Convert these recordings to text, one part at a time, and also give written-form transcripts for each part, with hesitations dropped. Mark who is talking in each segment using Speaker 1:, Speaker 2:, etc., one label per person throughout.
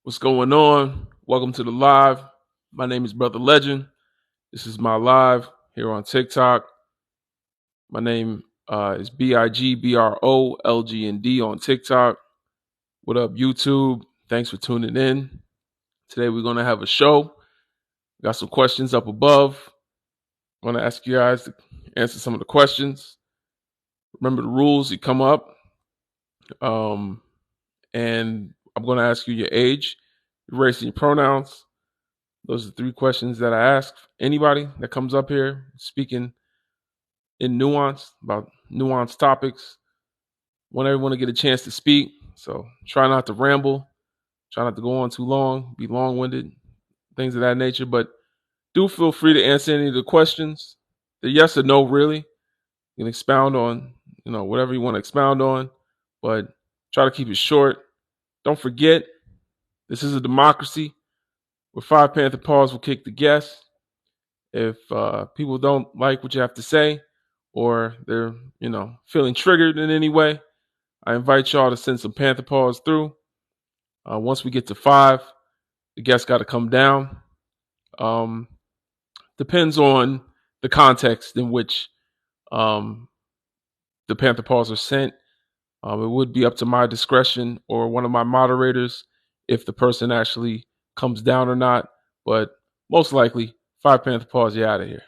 Speaker 1: What's going on? Welcome to the live. My name is Brother Legend. This is my live here on TikTok. My name is Bigbrolgnd on TikTok. What up, YouTube? Thanks for tuning in. Today we're going to have a show. Got some questions up above. I'm going to ask you guys to answer some of the questions. Remember the rules. You come up, and I'm going to ask you your age, your race, and your pronouns. Those are the three questions that I ask anybody that comes up here speaking in nuance about nuanced topics. Want everyone to get a chance to speak. So try not to ramble, try not to go on too long, be long-winded, things of that nature. But do feel free to answer any of the questions. The yes or no, really. You can expound on, whatever you want to expound on, but try to keep it short. Don't forget, this is a democracy where Five Panther Paws will kick the guests. If people don't like what you have to say or they're, feeling triggered in any way, I invite y'all to send some Panther Paws through. Once we get to 5, the guests got to come down. Depends on the context in which the Panther Paws are sent. It would be up to my discretion or one of my moderators if the person actually comes down or not. But most likely, 5 Panther Paws, you're out of here.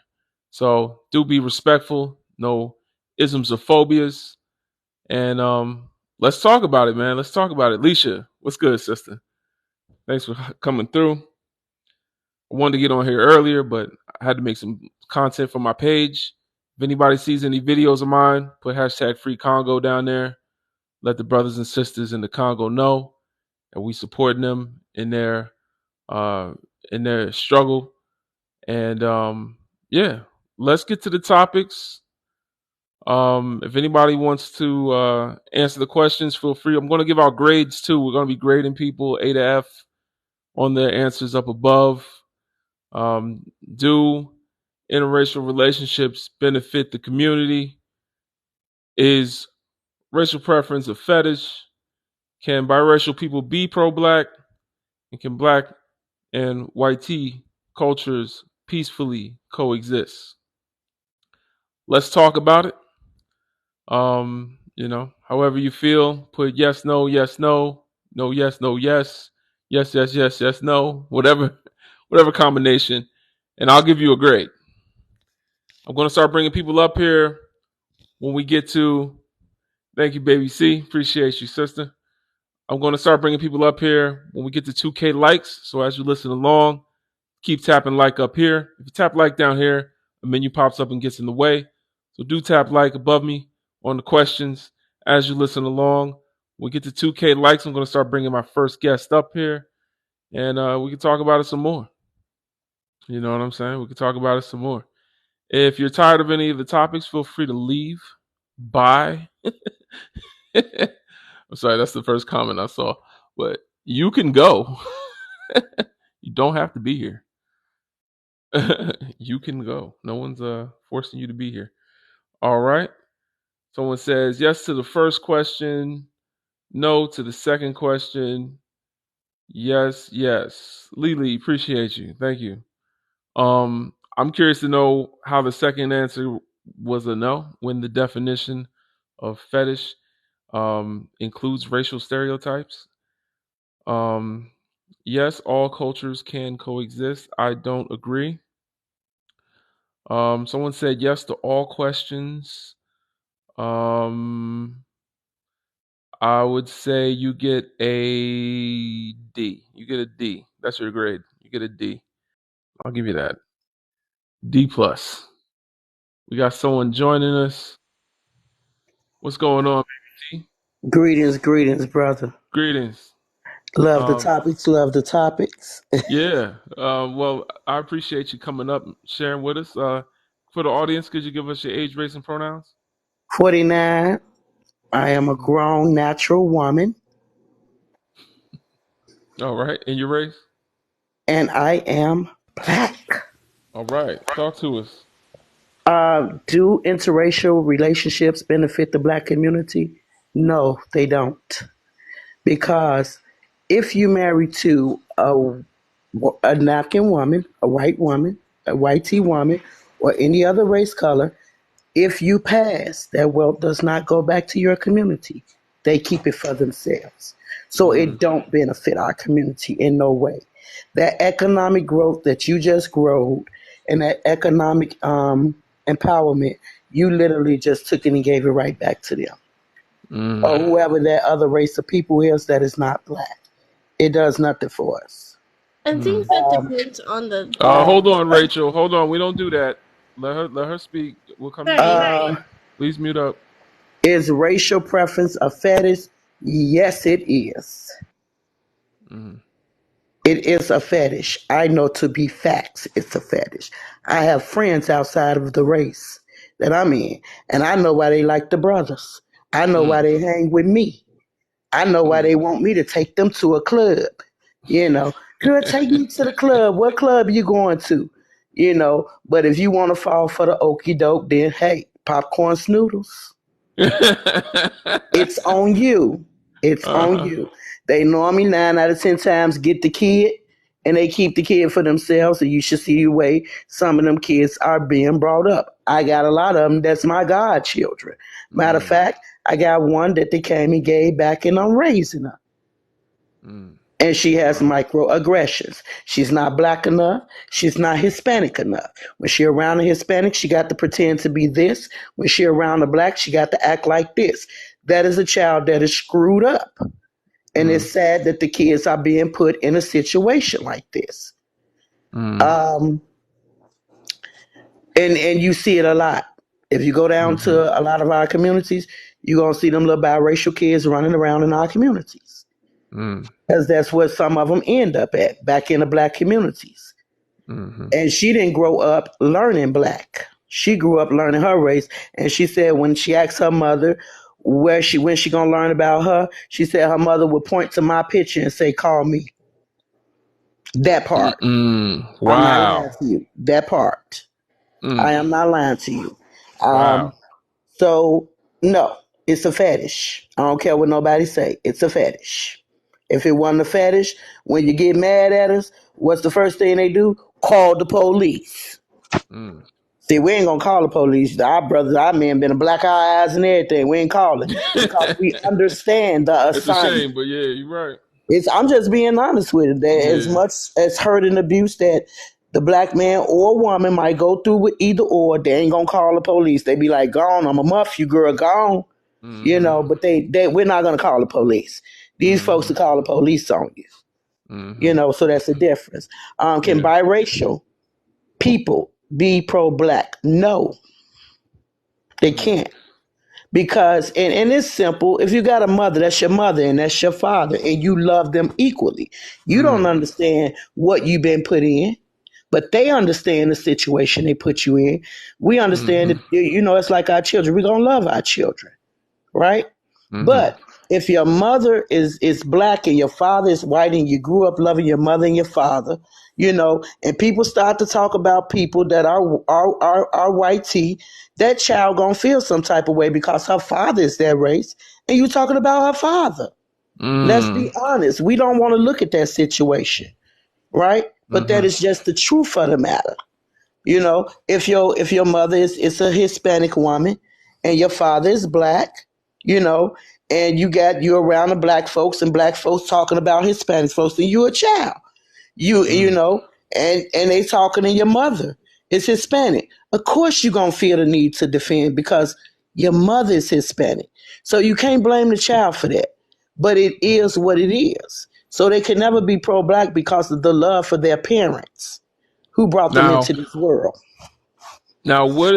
Speaker 1: So do be respectful. No isms or phobias. And let's talk about it, man. Let's talk about it. Leisha, what's good, sister? Thanks for coming through. I wanted to get on here earlier, but I had to make some content for my page. If anybody sees any videos of mine, put hashtag Free Congo down there. Let the brothers and sisters in the Congo know that we supporting them in their struggle. And yeah, let's get to the topics. If anybody wants to answer the questions, feel free. I'm going to give out grades too. We're going to be grading people A to F on their answers up above. Do interracial relationships benefit the community? Is racial preference a fetish? Can biracial people be pro-black? And can black and white tea cultures peacefully coexist? Let's talk about it. However you feel, put yes, no, yes, no, no, yes, no, yes, yes, yes, yes, yes, no, whatever combination, and I'll give you a grade. I'm going to start bringing people up here when we get to, thank you, baby C, appreciate you, sister. I'm going to start bringing people up here when we get to 2K likes, so as you listen along, keep tapping like up here. If you tap like down here, a menu pops up and gets in the way, so do tap like above me on the questions as you listen along. When we get to 2K likes, I'm going to start bringing my first guest up here, and we can talk about it some more. You know what I'm saying? We can talk about it some more. If you're tired of any of the topics, feel free to leave. Bye. I'm sorry, that's the first comment I saw. But you can go. You don't have to be here. You can go. No one's forcing you to be here. All right. Someone says yes to the first question, no to the second question. Yes, yes. Lily, appreciate you. Thank you. I'm curious to know how the second answer was a no when the definition of fetish includes racial stereotypes. Yes, all cultures can coexist. I don't agree. Someone said yes to all questions. I would say you get a D. You get a D. That's your grade. You get a D. I'll give you that. D plus. We got someone joining us. What's going on, baby T?
Speaker 2: Greetings, brother.
Speaker 1: Greetings.
Speaker 2: Love the
Speaker 1: Um,
Speaker 2: topics, love the topics.
Speaker 1: yeah. Well, I appreciate you coming up, and sharing with us. For the audience, could you give us your age, race, and pronouns?
Speaker 2: 49. I am a grown natural woman,
Speaker 1: All right. And your race?
Speaker 2: and I am black.
Speaker 1: All right. Talk to us.
Speaker 2: Do interracial relationships benefit the black community? No, they don't. Because if you marry to a napkin woman, a white tea woman, or any other race color, if you pass, that wealth does not go back to your community. They keep it for themselves. So it
Speaker 1: Mm,
Speaker 2: don't benefit our community in no way. That economic growth that you just growed and that economic empowerment, you literally just took it and gave it right back to them.
Speaker 1: mm,
Speaker 2: Or whoever that other race of people is that is not black. It does nothing for us.
Speaker 3: I think
Speaker 1: mm.
Speaker 3: that
Speaker 2: Um,
Speaker 3: depends on the
Speaker 2: um,
Speaker 1: Hold on, Rachel. Hold on. We don't do that. Let her speak. We'll come to you.
Speaker 3: sorry.
Speaker 2: uh,
Speaker 1: Please mute up.
Speaker 2: is racial preference a fetish? Yes, it is.
Speaker 1: Mm,
Speaker 2: It is a fetish. I know to be facts, it's a fetish. I have friends outside of the race that I'm in, and I know why they like the brothers. I know why
Speaker 1: mm,
Speaker 2: they hang with me. I know why
Speaker 1: mm.
Speaker 2: they want me to take them to a club. You know, girl, take me to the club. What club you going to? You know, but if you want to fall for the okey doke, then hey, popcorn snoodles. It's on you. It's on
Speaker 1: Uh-huh.
Speaker 2: you. They normally 9 out of 10 times get the kid and they keep the kid for themselves. And you should see the way some of them kids are being brought up. I got a lot of them that's my godchildren. Matter of
Speaker 1: Mm,
Speaker 2: fact, I got one that they came and gave back and I'm raising her.
Speaker 1: mm.
Speaker 2: And she has
Speaker 1: Wow.
Speaker 2: microaggressions. She's not black enough. She's not Hispanic enough. When she around a Hispanic, she got to pretend to be this. When she around a black, she got to act like this. That is a child that is screwed up. And
Speaker 1: Mm,
Speaker 2: it's sad that the kids are being put in a situation like this.
Speaker 1: mm,
Speaker 2: Um, and you see it a lot. If you go down
Speaker 1: mhm,
Speaker 2: to a lot of our communities, you're gonna see them little biracial kids running around in our communities.
Speaker 1: mm,
Speaker 2: Because that's where some of them end up at, back in the black communities.
Speaker 1: mhm.
Speaker 2: And she didn't grow up learning black. She grew up learning her race. And she said when she asked her mother when she gonna learn about her, she said her mother would point to my picture and say, "Call me." That part.
Speaker 1: Mm-mm.
Speaker 2: I'm not lying
Speaker 1: Wow.
Speaker 2: to you. That part. I
Speaker 1: Mm,
Speaker 2: am not lying to you. Um,
Speaker 1: wow.
Speaker 2: so no, it's a fetish. I don't care what nobody say. It's a fetish. If it wasn't a fetish, when you get mad at us, what's the first thing they do? Call the police.
Speaker 1: Mm.
Speaker 2: See, we ain't gonna call the police. Our brothers, our men, been a black eyes and everything. We ain't calling because we understand the
Speaker 1: It's a
Speaker 2: assignment.
Speaker 1: shame, but yeah, you're right.
Speaker 2: I'm just being honest with it. That as
Speaker 1: Yeah.
Speaker 2: much as hurt and abuse that the black man or woman might go through with either or, they ain't gonna call the police. They be like, "Gone, I'm a muff you, girl, gone." You
Speaker 1: Mm-hmm.
Speaker 2: know, but they we're not gonna call the police. These folks
Speaker 1: Mm-hmm.
Speaker 2: will call the police on you. You
Speaker 1: Mm-hmm.
Speaker 2: know, so that's the difference. Can
Speaker 1: Yeah.
Speaker 2: biracial people be pro-black? No, they
Speaker 1: Mm.
Speaker 2: can't. Because and it's simple. If you got a mother, that's your mother and that's your father, and you love them equally. You don't
Speaker 1: Mm.
Speaker 2: understand what you've been put in, but they understand the situation they put you in. We understand
Speaker 1: Mm-hmm.
Speaker 2: that you know it's like our children. We're gonna love our children, right?
Speaker 1: Mm-hmm.
Speaker 2: But if your mother is black and your father is white and you grew up loving your mother and your father, you know, and people start to talk about people that are white tea, that child gonna feel some type of way because her father is that race, and you talking about her father. Let's
Speaker 1: Mm.
Speaker 2: be honest. We don't want to look at that situation, right? But that
Speaker 1: Mm-hmm.
Speaker 2: is just the truth of the matter. You know, if your mother is a Hispanic woman and your father is black, you know, and you're around the black folks and black folks talking about Hispanic folks, and you're a child. You
Speaker 1: Mm.
Speaker 2: know, and they talking to your mother is Hispanic. Of course you're gonna feel the need to defend because your mother is Hispanic. So you can't blame the child for that. But it is what it is. So they can never be pro black because of the love for their parents who brought them
Speaker 1: Now,
Speaker 2: into this world.
Speaker 1: now, what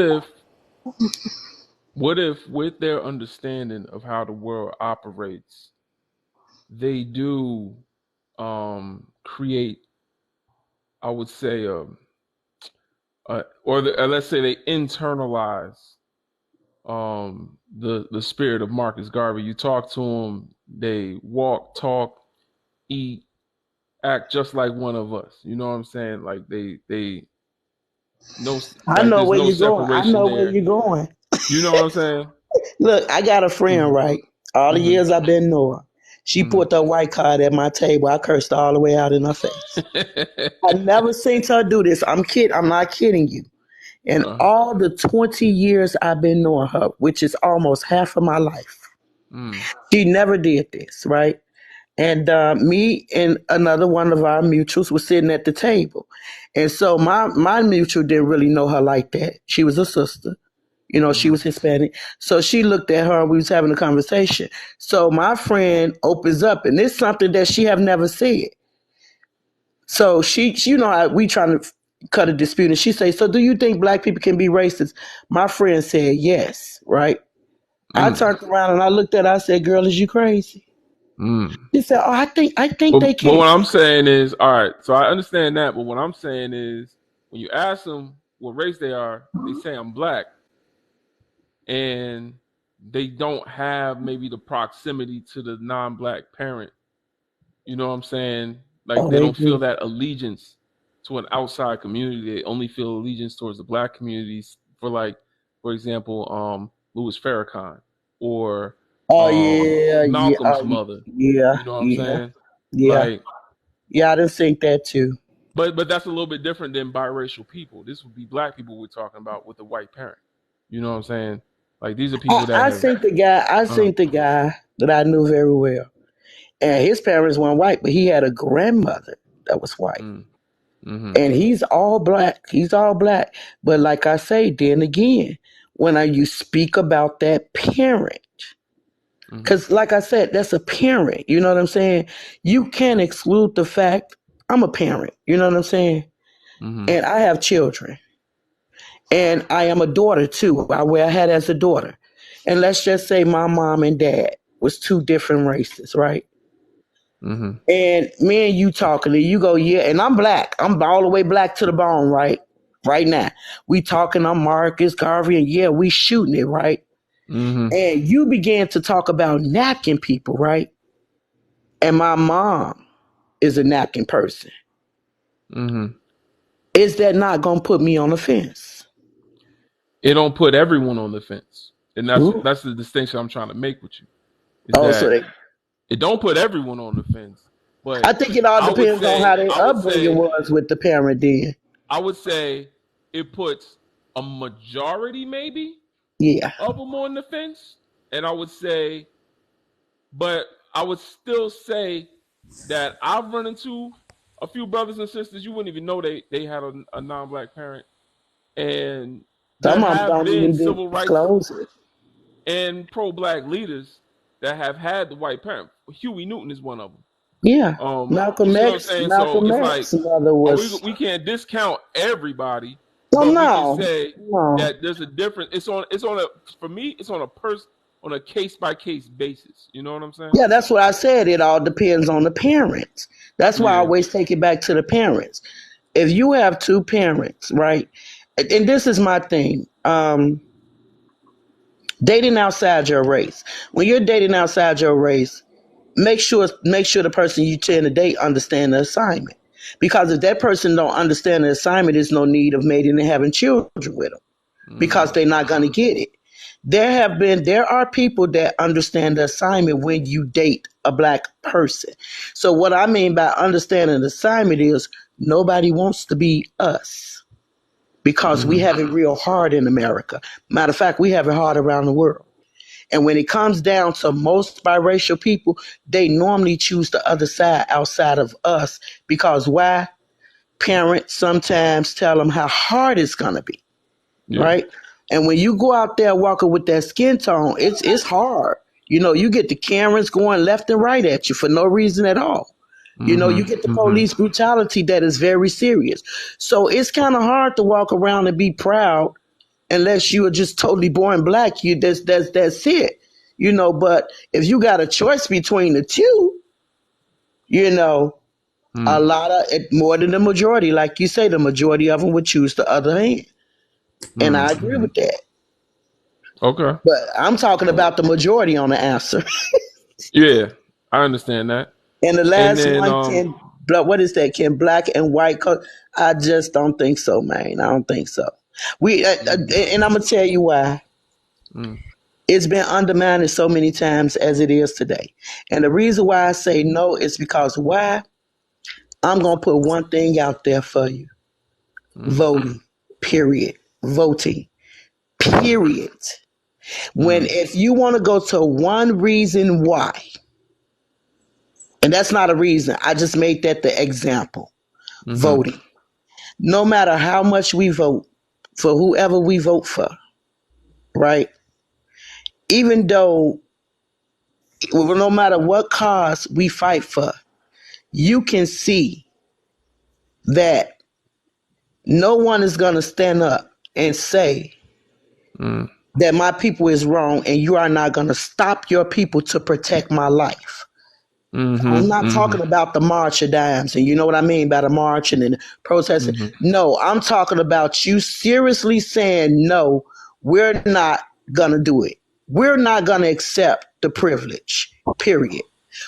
Speaker 1: if, with their understanding of how the world operates, they do create, I would say, let's say they internalize the spirit of Marcus Garvey. You talk to them, they walk, talk, eat, act just like one of us. You know what I'm saying? Like they no,
Speaker 2: I
Speaker 1: like
Speaker 2: know
Speaker 1: there's
Speaker 2: where
Speaker 1: no
Speaker 2: you're going. I
Speaker 1: separation
Speaker 2: know where
Speaker 1: there.
Speaker 2: you're going.
Speaker 1: You know what I'm saying?
Speaker 2: Look, I got a friend,
Speaker 1: Mm-hmm.
Speaker 2: right? All the
Speaker 1: Mm-hmm.
Speaker 2: years I've been knowing. She put the white card at my table. I cursed her all the way out in her face. I never seen her do this. I'm not kidding you. In
Speaker 1: uh,
Speaker 2: all the 20 years I've been knowing her, which is almost half of my life,
Speaker 1: mm,
Speaker 2: she never did this, right? And me and another one of our mutuals was sitting at the table. And so my mutual didn't really know her like that. She was a sister. She
Speaker 1: mm-hmm,
Speaker 2: was Hispanic. So she looked at her and we was having a conversation. So my friend opens up, and it's something that she have never said. So she how we trying to cut a dispute, and she say, "So do you think black people can be racist?" My friend said, "Yes." Right. I
Speaker 1: mm,
Speaker 2: turned around and I looked at her. I said, "Girl, is you crazy?"
Speaker 1: mm.
Speaker 2: She said, "Oh, I think they
Speaker 1: But
Speaker 2: can."
Speaker 1: what I'm saying is, all right. So I understand that, but what I'm saying is, when you ask them what race they are, they say I'm black, and they don't have maybe the proximity to the non-black parent. You know what I'm saying? Like
Speaker 2: Oh,
Speaker 1: they
Speaker 2: they
Speaker 1: don't feel
Speaker 2: do.
Speaker 1: that allegiance to an outside community. They only feel allegiance towards the black communities. For example, Louis Farrakhan or
Speaker 2: Oh yeah, yeah,
Speaker 1: Malcolm's mother.
Speaker 2: yeah,
Speaker 1: You know what I'm
Speaker 2: yeah,
Speaker 1: saying?
Speaker 2: yeah,
Speaker 1: Like,
Speaker 2: yeah. I didn't think that too.
Speaker 1: but that's a little bit different than biracial people. This would be black people we're talking about with a white parent. You know what I'm saying? Like these are people that
Speaker 2: I
Speaker 1: have.
Speaker 2: think the guy. I
Speaker 1: Uh,
Speaker 2: think the guy that I knew very well, and his parents weren't white, but he had a grandmother that was white.
Speaker 1: mm, mm-hmm,
Speaker 2: And he's all black. He's all black. But like I say, then again, you speak about that parent,
Speaker 1: mm-hmm,
Speaker 2: because like I said, that's a parent. You know what I'm saying? You can't exclude the fact I'm a parent. You know what I'm saying?
Speaker 1: mm-hmm,
Speaker 2: And I have children, and I am a daughter too. I wear a hat as a daughter. And let's just say my mom and dad was two different races, right?
Speaker 1: mm-hmm,
Speaker 2: And me and you talking, and you go, yeah, and I'm black. I'm all the way black to the bone, right? Right now. We talking, I'm Marcus Garvey, and yeah, we shooting it, right?
Speaker 1: mm-hmm,
Speaker 2: And you began to talk about napkin people, right? And my mom is a napkin person.
Speaker 1: mm-hmm.
Speaker 2: Is that not gonna put me on the fence?
Speaker 1: It don't put everyone on the fence, and that's
Speaker 2: Ooh.
Speaker 1: that's the distinction I'm trying to make with you. Is
Speaker 2: Oh, so
Speaker 1: that
Speaker 2: they,
Speaker 1: it don't put everyone on the fence,
Speaker 2: I
Speaker 1: but
Speaker 2: think it all
Speaker 1: I would
Speaker 2: depends on
Speaker 1: say
Speaker 2: how their
Speaker 1: I would
Speaker 2: upbringing
Speaker 1: say
Speaker 2: was with the parent then.
Speaker 1: I would say it puts a majority maybe
Speaker 2: Yeah.
Speaker 1: of them on the fence, and I would say, but I would still say that I've run into a few brothers and sisters you wouldn't even know they had a non-black parent, and there
Speaker 2: Some of them
Speaker 1: have
Speaker 2: don't
Speaker 1: been
Speaker 2: even
Speaker 1: civil rights
Speaker 2: disclose it.
Speaker 1: and pro-black leaders that have had the white parent. Huey Newton is one of them.
Speaker 2: Yeah.
Speaker 1: You
Speaker 2: Malcolm
Speaker 1: see what I'm
Speaker 2: X,
Speaker 1: saying? So
Speaker 2: Malcolm
Speaker 1: it's like,
Speaker 2: X mother was.
Speaker 1: we can't discount everybody,
Speaker 2: Oh
Speaker 1: but we can
Speaker 2: no,
Speaker 1: say
Speaker 2: no.
Speaker 1: that there's a difference. It's on a for me it's on a case by case basis. You know what I'm saying?
Speaker 2: Yeah, that's what I said. It all depends on the parents. That's why I
Speaker 1: Yeah.
Speaker 2: always take it back to the parents. If you have two parents, right? And this is my thing. Dating outside your race. When you're dating outside your race, make sure the person you tend to date understand the assignment. Because if that person don't understand the assignment, there's no need of mating and having children with them because
Speaker 1: Mm-hmm.
Speaker 2: they're not going to get it. There are people that understand the assignment when you date a black person. So what I mean by understanding the assignment is nobody wants to be us because we
Speaker 1: Mm-hmm.
Speaker 2: have it real hard in America. Matter of fact, we have it hard around the world. And when it comes down to most biracial people, they normally choose the other side outside of us because why? Parents sometimes tell them how hard it's going to be,
Speaker 1: Yeah.
Speaker 2: right? And when you go out there walking with that skin tone, it's hard. You get the Karens going left and right at you for no reason at all. You get the
Speaker 1: Mm-hmm. Mm-hmm.
Speaker 2: police brutality that is very serious. So it's kind of hard to walk around and be proud unless you are just totally born black. That's it. But if you got a choice between the two, you know, a
Speaker 1: Mm-hmm.
Speaker 2: lot of it, more than the majority, like you say, the majority of them would choose the other hand. And I agree
Speaker 1: Mm-hmm.
Speaker 2: with that.
Speaker 1: Okay.
Speaker 2: But I'm talking about the majority on the answer.
Speaker 1: Yeah, I understand that.
Speaker 2: And the
Speaker 1: And
Speaker 2: last
Speaker 1: then
Speaker 2: one, what is that? Can black and white I just don't think so, man. I don't think so. And I'm gonna tell you why.
Speaker 1: mm,
Speaker 2: It's been undermined so many times as it is today. And the reason why I say no is because why? I'm going to put one thing out there for you.
Speaker 1: Mm,
Speaker 2: Voting, period. Voting, period. When
Speaker 1: mm,
Speaker 2: if you want to go to one reason why, and that's not a reason, I just made that the example.
Speaker 1: mm-hmm,
Speaker 2: Voting. No matter how much we vote for whoever we vote for, right? Even though, no matter what cause we fight for, you can see that no one is going to stand up and say
Speaker 1: mm,
Speaker 2: that my people is wrong and you are not going to stop your people to protect my life. I'm
Speaker 1: mm-hmm,
Speaker 2: not
Speaker 1: mm-hmm,
Speaker 2: talking about the march of dimes, and you know what I mean by the marching and the protesting.
Speaker 1: mm-hmm,
Speaker 2: No, I'm talking about you seriously saying, no, we're not going to do it. We're not going to accept the privilege, period.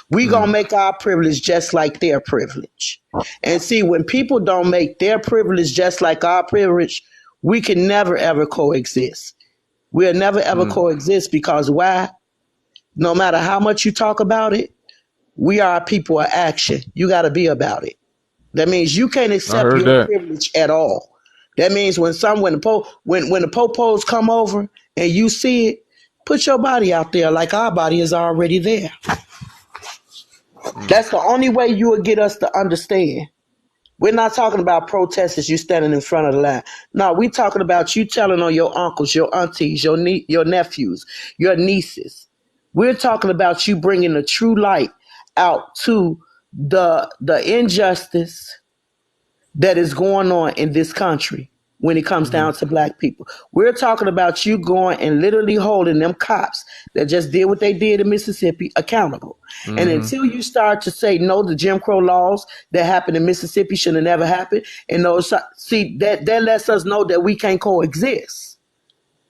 Speaker 2: We going to
Speaker 1: mm.
Speaker 2: make our privilege just like their privilege. And see, when people don't make their privilege just like our privilege, we can never, ever coexist. We'll never, ever
Speaker 1: Mm.
Speaker 2: coexist because why? No matter how much you talk about it, we are a people of action. You got to be about it. That means you can't
Speaker 1: I
Speaker 2: accept
Speaker 1: heard
Speaker 2: your
Speaker 1: that.
Speaker 2: privilege at all. That means when the popos come over and you see it, put your body out there like our body is already there.
Speaker 1: Mm.
Speaker 2: That's the only way you will get us to understand. We're not talking about protesters you standing in front of the line. No, we're talking about you telling on your uncles, your aunties, your nephews, your nieces. We're talking about you bringing the true light out to the injustice that is going on in this country when it comes
Speaker 1: Mm-hmm,
Speaker 2: down to black people. We're talking about you going and literally holding them cops that just did what they did in Mississippi accountable. And
Speaker 1: mm-hmm,
Speaker 2: until you start to say no, the Jim Crow laws that happened in Mississippi should have never happened, and those see that lets us know that we can't coexist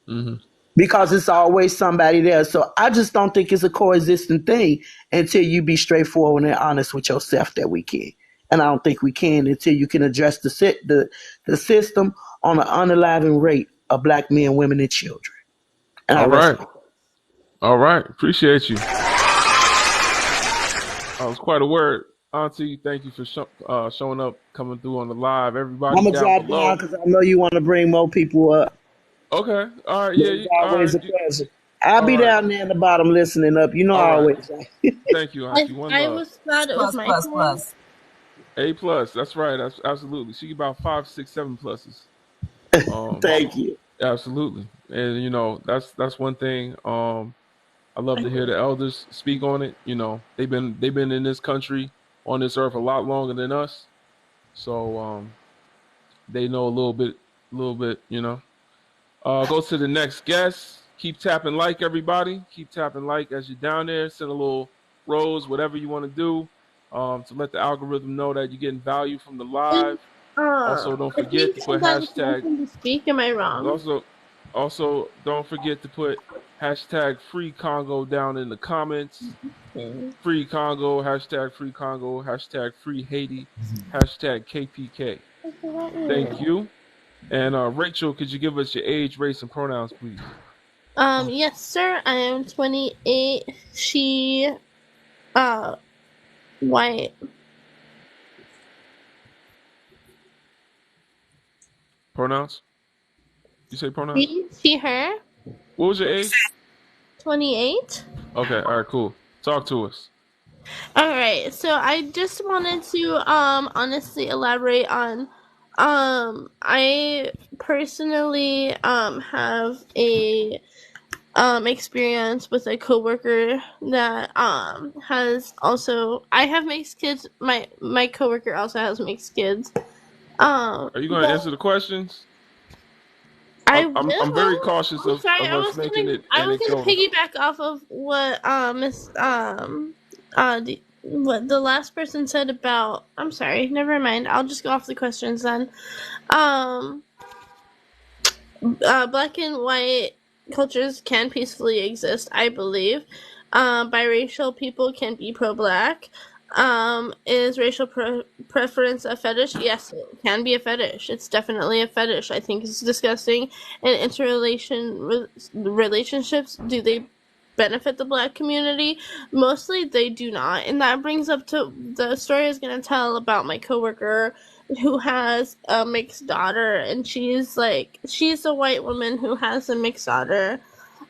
Speaker 1: mm-hmm.
Speaker 2: because it's always somebody there. So I just don't think it's a coexisting thing until you be straightforward and honest with yourself that we can. And I don't think we can until you can address the system on an unaliving rate of black men, women, and children. And I
Speaker 1: All
Speaker 2: rest
Speaker 1: right.
Speaker 2: my case.
Speaker 1: All right. Appreciate you. That was quite a word. Auntie, thank you for showing up, coming through on the live. Everybody
Speaker 2: I'm gonna
Speaker 1: down
Speaker 2: drop down
Speaker 1: below.
Speaker 2: because I know you want to bring more people up.
Speaker 1: Okay. All right. Yeah.
Speaker 2: It's
Speaker 1: All
Speaker 2: always
Speaker 1: right.
Speaker 2: a pleasure. I'll
Speaker 1: All
Speaker 2: be
Speaker 1: right.
Speaker 2: down there in the bottom listening up. You know
Speaker 1: All
Speaker 2: I
Speaker 1: right.
Speaker 2: always say.
Speaker 1: Thank you, Auntie. One
Speaker 3: I
Speaker 1: love.
Speaker 3: was glad it was
Speaker 4: Plus,
Speaker 3: my
Speaker 4: plus,
Speaker 3: turn.
Speaker 4: plus.
Speaker 1: A plus. That's right. That's absolutely. She about 5, 6, 7 pluses.
Speaker 2: Thank you.
Speaker 1: Absolutely. And that's one thing. I love to hear the elders speak on it. They've been in this country on this earth a lot longer than us. So they know a little bit. Go to the next guest. Keep tapping like, everybody. Keep tapping like as you're down there. Send a little rose, whatever you want to do, to let the algorithm know that you're getting value from the live. Also, don't
Speaker 3: I
Speaker 1: forget
Speaker 3: think
Speaker 1: to put
Speaker 3: that was
Speaker 1: hashtag.
Speaker 3: nothing to speak. Am I wrong?
Speaker 1: Also, also don't forget to put hashtag free Congo down in the comments.
Speaker 3: Mm.
Speaker 1: Free Congo, hashtag free Congo, hashtag free Haiti, hashtag KPK. Thank you. And Rachel, could you give us your age, race, and pronouns, please?
Speaker 3: Yes, sir. I am 28. She, white.
Speaker 1: Pronouns? You say pronouns?
Speaker 3: She, her.
Speaker 1: What was your age?
Speaker 3: 28.
Speaker 1: Okay, all right, cool. Talk to us.
Speaker 3: All right. So I just wanted to honestly elaborate on I personally have a experience with a coworker that I have mixed kids. My coworker also has mixed kids.
Speaker 1: Are you going to
Speaker 3: But
Speaker 1: answer the questions?
Speaker 3: I
Speaker 1: I'm very
Speaker 3: will.
Speaker 1: cautious
Speaker 3: I'm sorry.
Speaker 1: of us making it
Speaker 3: I was gonna
Speaker 1: anecdotal.
Speaker 3: piggyback off of what Miss what the last person said about. I'm sorry. Never mind. I'll just go off the questions then. Um, Black and white cultures can peacefully exist, I believe. Biracial people can be pro-black. Is racial preference a fetish? Yes, it can be a fetish. It's definitely a fetish. I think it's disgusting. And relationships, do they benefit the black community? Mostly they do not. And that brings up to the story I was going to tell about my coworker who has a mixed daughter, and she's a white woman who has a mixed daughter,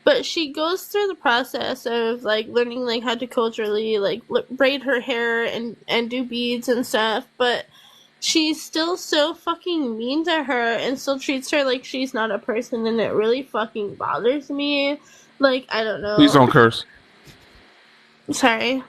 Speaker 3: but she goes through the process of like learning like how to culturally like braid her hair and do beads and stuff, but she's still so fucking mean to her and still treats her like she's not a person, and it really fucking bothers me. Like, I don't
Speaker 1: Please
Speaker 3: know.
Speaker 1: don't curse.
Speaker 3: Sorry.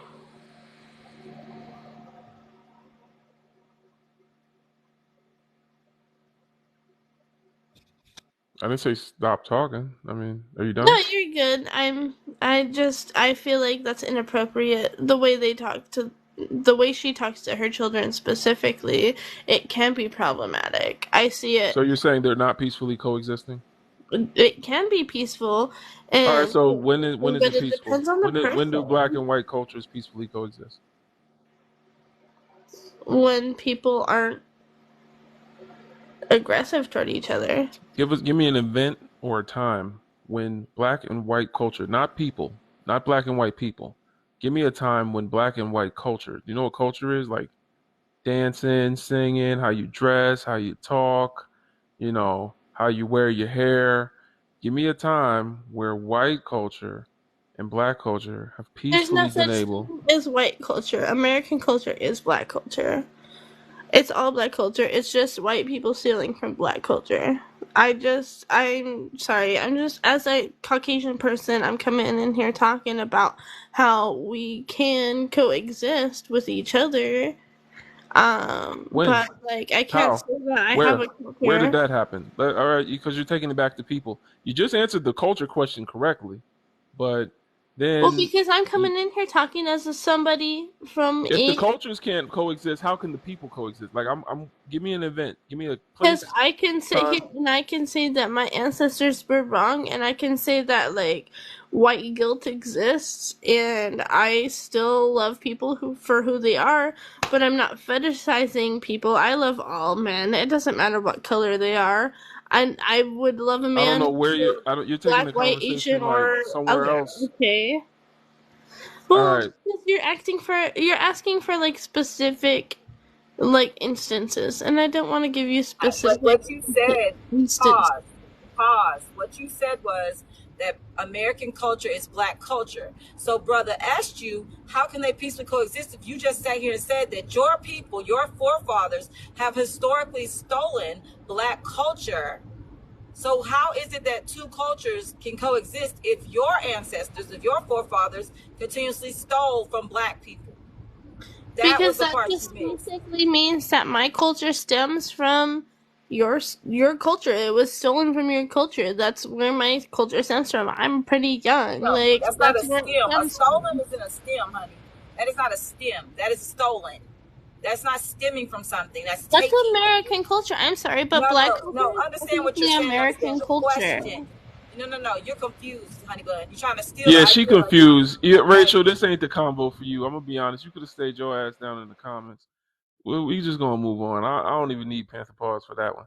Speaker 1: I didn't say stop talking. I mean, are you
Speaker 3: No,
Speaker 1: done?
Speaker 3: you're good. I feel like that's inappropriate. The way she talks to her children specifically, it can be problematic. I see it.
Speaker 1: So you're saying they're not peacefully coexisting?
Speaker 3: It can be peaceful,
Speaker 1: All right.
Speaker 3: and
Speaker 1: So when is
Speaker 3: but
Speaker 1: it
Speaker 3: it
Speaker 1: peaceful?
Speaker 3: depends on the
Speaker 1: When do black
Speaker 3: person.
Speaker 1: and white cultures peacefully coexist?
Speaker 3: When people aren't aggressive toward each other.
Speaker 1: Give me an event or a time when black and white culture, not people, not black and white people. Give me a time when black and white culture. You know what culture is? Like dancing, singing, how you dress, how you talk, how you wear your hair. Give me a time where white culture and black culture have
Speaker 3: There's no
Speaker 1: peacefully been
Speaker 3: such
Speaker 1: able.
Speaker 3: thing as white culture. American culture is black culture. It's all black culture. It's just white people stealing from black culture. I'm sorry. I'm just, as a Caucasian person, I'm coming in here talking about how we can coexist with each other.
Speaker 1: When?
Speaker 3: But like, I can't
Speaker 1: How?
Speaker 3: say that I have
Speaker 1: Where?
Speaker 3: a
Speaker 1: Where did
Speaker 3: culture.
Speaker 1: that happen? All right, because you're taking it back to people. You just answered the culture question correctly, but
Speaker 3: Well,
Speaker 1: then
Speaker 3: because I'm
Speaker 1: you,
Speaker 3: coming in here talking as somebody from
Speaker 1: if the
Speaker 3: a.
Speaker 1: cultures can't coexist, how can the people coexist? Like, give me an event, give me a
Speaker 3: Because
Speaker 1: place,
Speaker 3: I can sit here
Speaker 1: time.
Speaker 3: and I can say that my ancestors were wrong, and I can say that like white guilt exists, and I still love people who for who they are, but I'm not fetishizing people. I love all men. It doesn't matter what color they are. I would love a
Speaker 1: I don't
Speaker 3: man
Speaker 1: know where
Speaker 3: who's
Speaker 1: I don't. You're taking
Speaker 3: black,
Speaker 1: the
Speaker 3: white, Asian,
Speaker 1: conversation like
Speaker 3: or
Speaker 1: somewhere
Speaker 3: other.
Speaker 1: else.
Speaker 3: Okay.
Speaker 1: All
Speaker 3: Well,
Speaker 1: right.
Speaker 3: because you're asking for like specific like instances, and I don't want to give you
Speaker 4: But
Speaker 3: specific
Speaker 4: what you said,
Speaker 3: instances.
Speaker 4: pause, pause. What you said was that American culture is black culture. So, brother asked you, how can they peacefully coexist if you just sat here and said that your people, your forefathers, have historically stolen black culture? So, how is it that two cultures can coexist if your ancestors, if your forefathers, continuously stole from black people? That was
Speaker 3: Because
Speaker 4: the
Speaker 3: that
Speaker 4: part you
Speaker 3: just
Speaker 4: missed.
Speaker 3: basically means that my culture stems from your culture. It was stolen from your culture. That's where my culture stems from. I'm pretty young.
Speaker 4: No,
Speaker 3: Like,
Speaker 4: that's not a
Speaker 3: that's where it
Speaker 4: stem. A
Speaker 3: stems
Speaker 4: stolen
Speaker 3: from.
Speaker 4: isn't a stem, honey. That is not a stem. That is stolen. That's not stemming from something. That's
Speaker 3: That's
Speaker 4: taking.
Speaker 3: American culture. I'm sorry, but
Speaker 4: No,
Speaker 3: black
Speaker 4: no,
Speaker 3: culture
Speaker 4: no.
Speaker 3: is
Speaker 4: Understand what you're
Speaker 3: technically
Speaker 4: saying. Understand
Speaker 3: American
Speaker 4: the
Speaker 3: culture.
Speaker 4: question. No, no, no. You're confused, honey bun. You're trying to steal the
Speaker 1: Yeah, she
Speaker 4: idea of something.
Speaker 1: confused. Yeah,
Speaker 4: Right.
Speaker 1: Rachel, this ain't the convo for you. I'm gonna be honest. You could have stayed your ass down in the comments. We just gonna move on. I don't even need Panther Pause for that one.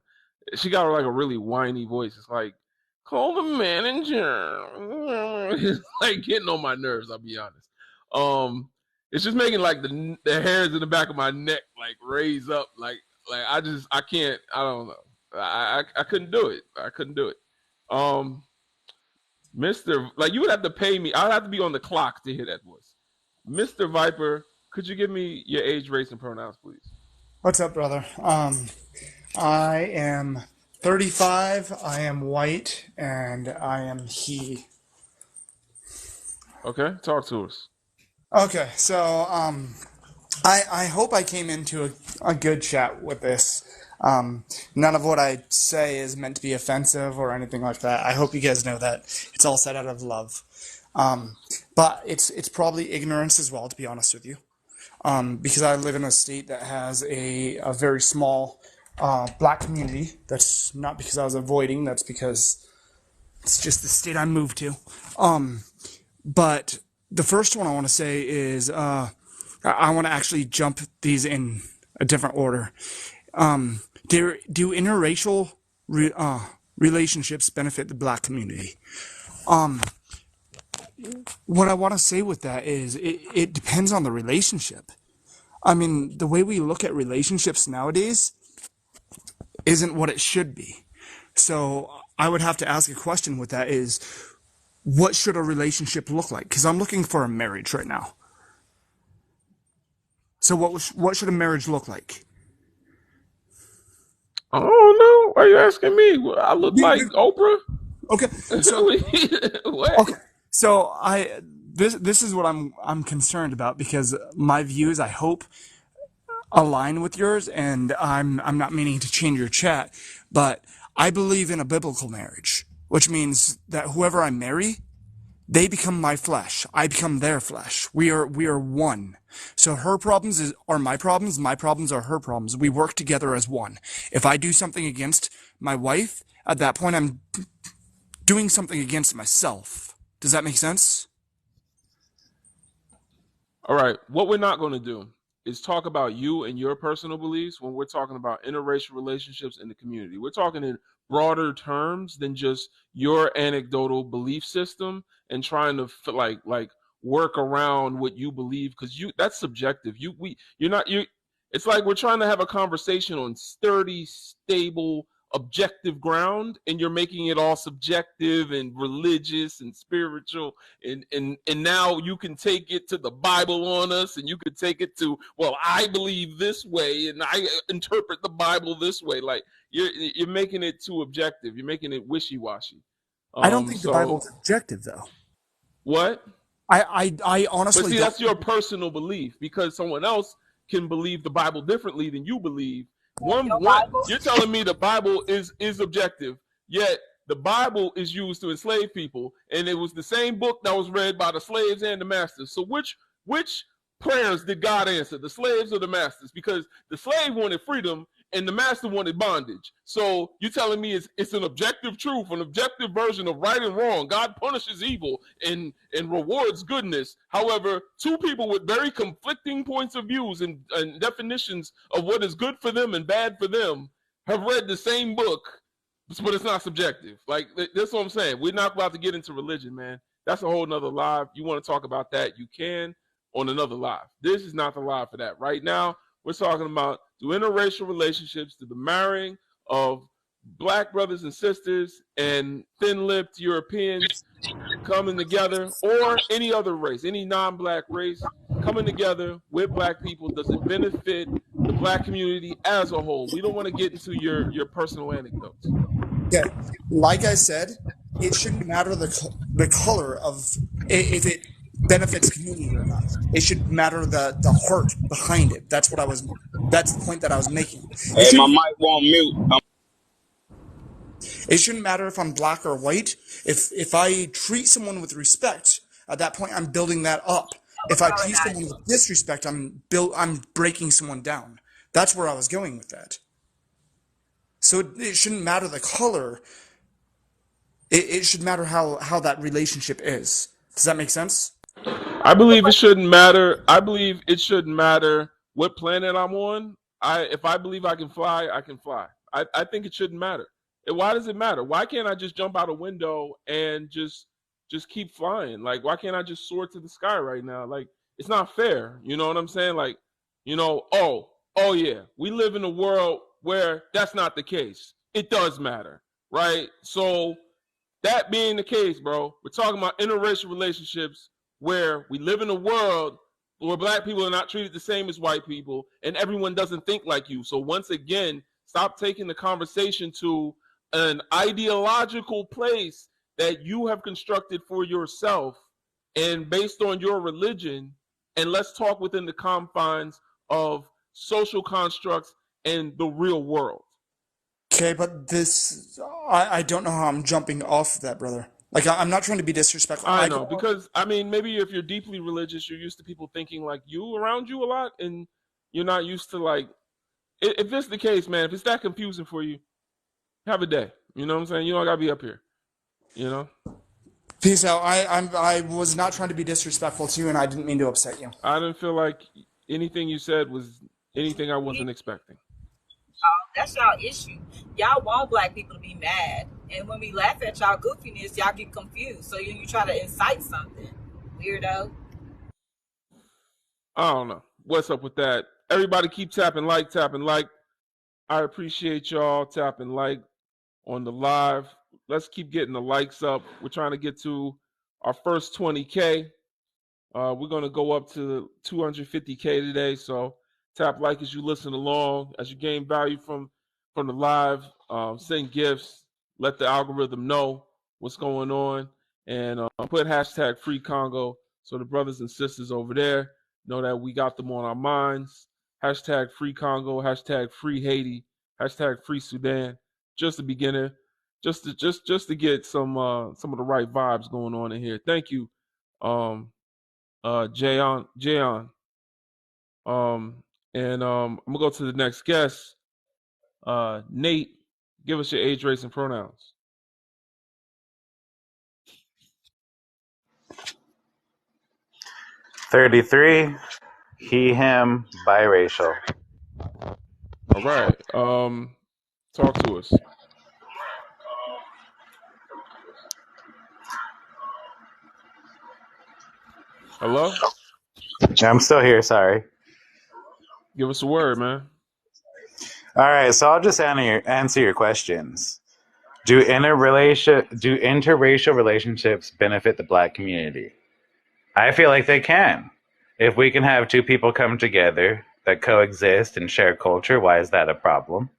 Speaker 1: She got like a really whiny voice. It's like, call the manager. It's like getting on my nerves. I'll be honest. It's just making like the hairs in the back of my neck like raise up. Like I can't. I don't know. I couldn't do it. I couldn't do it. Um, Mister, like you would have to pay me. I'd have to be on the clock to hear that voice. Mister Viper, could you give me your age, race, and pronouns, please?
Speaker 5: What's up, brother? I am 35. I am white, and I am he.
Speaker 1: Okay, talk to us.
Speaker 5: Okay, so I hope I came into a good chat with this. None of what I say is meant to be offensive or anything like that. I hope you guys know that it's all said out of love. But it's probably ignorance as well, to be honest with you. Because I live in a state that has a very small black community. That's not because I was avoiding, that's because it's just the state I moved to. But the first one I want to say is I want to actually jump these in a different order. Do interracial relationships benefit the black community? What I want to say with that is it depends on the relationship. I mean, the way we look at relationships nowadays isn't what it should be. So I would have to ask a question with that is, what should a relationship look like? Because I'm looking for a marriage right now. So what should a marriage look like?
Speaker 1: I don't know. Why are you asking me? I look like Oprah.
Speaker 5: Okay, so
Speaker 1: What?
Speaker 5: okay, so this is what I'm concerned about, because my views, I hope, align with yours, and I'm not meaning to change your chat, but I believe in a biblical marriage, which means that whoever I marry, they become my flesh. I become their flesh. We are one. So her problems are my problems are her problems. We work together as one. If I do something against my wife, at that point I'm doing something against myself. Does that make sense?
Speaker 1: All right. What we're not going to do is talk about you and your personal beliefs when we're talking about interracial relationships in the community. We're talking in broader terms than just your anecdotal belief system and trying to like work around what you believe, because that's subjective. You're not you. It's like we're trying to have a conversation on sturdy, stable, objective ground, and you're making it all subjective and religious and spiritual, and now you can take it to the Bible on us, and you could take it to, well, I believe this way and I interpret the Bible this way. Like you're making it too objective. You're making it wishy-washy.
Speaker 5: I don't think the
Speaker 1: So
Speaker 5: Bible's objective, though.
Speaker 1: what?
Speaker 5: I
Speaker 1: But
Speaker 5: honestly
Speaker 1: see,
Speaker 5: don't.
Speaker 1: that's your personal belief, because someone else can believe the Bible differently than you believe. One,
Speaker 4: Your
Speaker 1: one,
Speaker 4: Bible.
Speaker 1: you're telling me the Bible is objective, yet the Bible is used to enslave people, and it was the same book that was read by the slaves and the masters. So which prayers did God answer, the slaves or the masters? Because the slave wanted freedom and the master wanted bondage. So you're telling me it's an objective truth, an objective version of right and wrong. God punishes evil and rewards goodness. However, two people with very conflicting points of views and definitions of what is good for them and bad for them have read the same book, but it's not subjective. Like, that's what I'm saying. We're not about to get into religion, man. That's a whole nother live. You want to talk about that, you can on another live. This is not the live for that. Right now, we're talking about do interracial relationships, do the marrying of black brothers and sisters and thin-lipped Europeans coming together, or any other race, any non-black race coming together with black people, does it benefit the black community as a whole? We don't want to get into your personal anecdotes.
Speaker 5: Yeah, like I said, it shouldn't matter the color of if it benefits community or not. It should matter the heart behind it. That's the point that I was making.
Speaker 6: Hey, my mic won't mute.
Speaker 5: It shouldn't matter if I'm black or white. If I treat someone with respect, at that point I'm building that up. If I treat someone with disrespect, I'm breaking someone down. That's where I was going with that. So it shouldn't matter the color. It should matter how that relationship is. Does that make sense?
Speaker 1: I believe it shouldn't matter. I believe it shouldn't matter what planet I'm on. If I believe I can fly, I can fly. I think it shouldn't matter. And why does it matter? Why can't I just jump out a window and just keep flying? Like, why can't I just soar to the sky right now? Like, it's not fair. You know what I'm saying? Like, oh yeah, we live in a world where that's not the case. It does matter, right? So that being the case, bro, we're talking about interracial relationships where we live in a world where black people are not treated the same as white people, and everyone doesn't think like you. So once again, stop taking the conversation to an ideological place that you have constructed for yourself and based on your religion, and let's talk within the confines of social constructs and the real world.
Speaker 5: Okay, but I don't know how I'm jumping off of that, brother. Like, I'm not trying to be disrespectful.
Speaker 1: I know, because I mean, maybe if you're deeply religious, you're used to people thinking like you around you a lot, and you're not used to, like, if it's the case, man, if it's that confusing for you, have a day. You know what I'm saying? You don't gotta be up here. You know?
Speaker 5: Peace out. I was not trying to be disrespectful to you, and I didn't mean to upset you.
Speaker 1: I didn't feel like anything you said was anything I wasn't expecting.
Speaker 4: That's y'all issue. Y'all want black people to be mad. And when we laugh at y'all goofiness, y'all get confused. So you try to incite something. Weirdo.
Speaker 1: I don't know. What's up with that? Everybody keep tapping like, tapping like. I appreciate y'all tapping like on the live. Let's keep getting the likes up. We're trying to get to our first 20K. We're going to go up to 250K today. So tap like as you listen along, as you gain value from the live. Send gifts. Let the algorithm know what's going on. And put hashtag free Congo so the brothers and sisters over there know that we got them on our minds. Hashtag free Congo. Hashtag free Haiti. Hashtag free Sudan. Just a beginner. Just to get some of the right vibes going on in here. Thank you. Jayon. And I'm gonna go to the next guest. Nate, give us your age, race, and pronouns.
Speaker 7: $33, he, him, biracial.
Speaker 1: All right. Talk to us. Hello?
Speaker 7: I'm still here, sorry.
Speaker 1: Give us a word, man.
Speaker 7: All right, so I'll just answer your questions. Do interracial relationships benefit the black community? I feel like they can. If we can have two people come together that coexist and share culture, why is that a problem?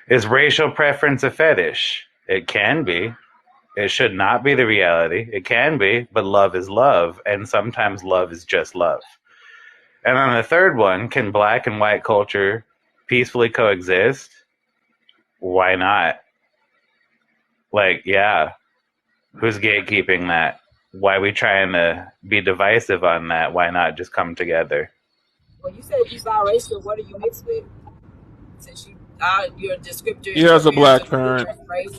Speaker 7: Is racial preference a fetish? It can be. It should not be the reality. It can be, but love is love, and sometimes love is just love. And on the third one, can black and white culture peacefully coexist? Why not? Like, yeah, who's gatekeeping that? Why are we trying to be divisive on that? Why not just come together?
Speaker 4: Well, you said you biracial. What are you mixed with? Since your descriptor,
Speaker 1: He
Speaker 4: your
Speaker 1: has a
Speaker 4: parents
Speaker 1: black
Speaker 4: are from
Speaker 1: parent.
Speaker 4: different race.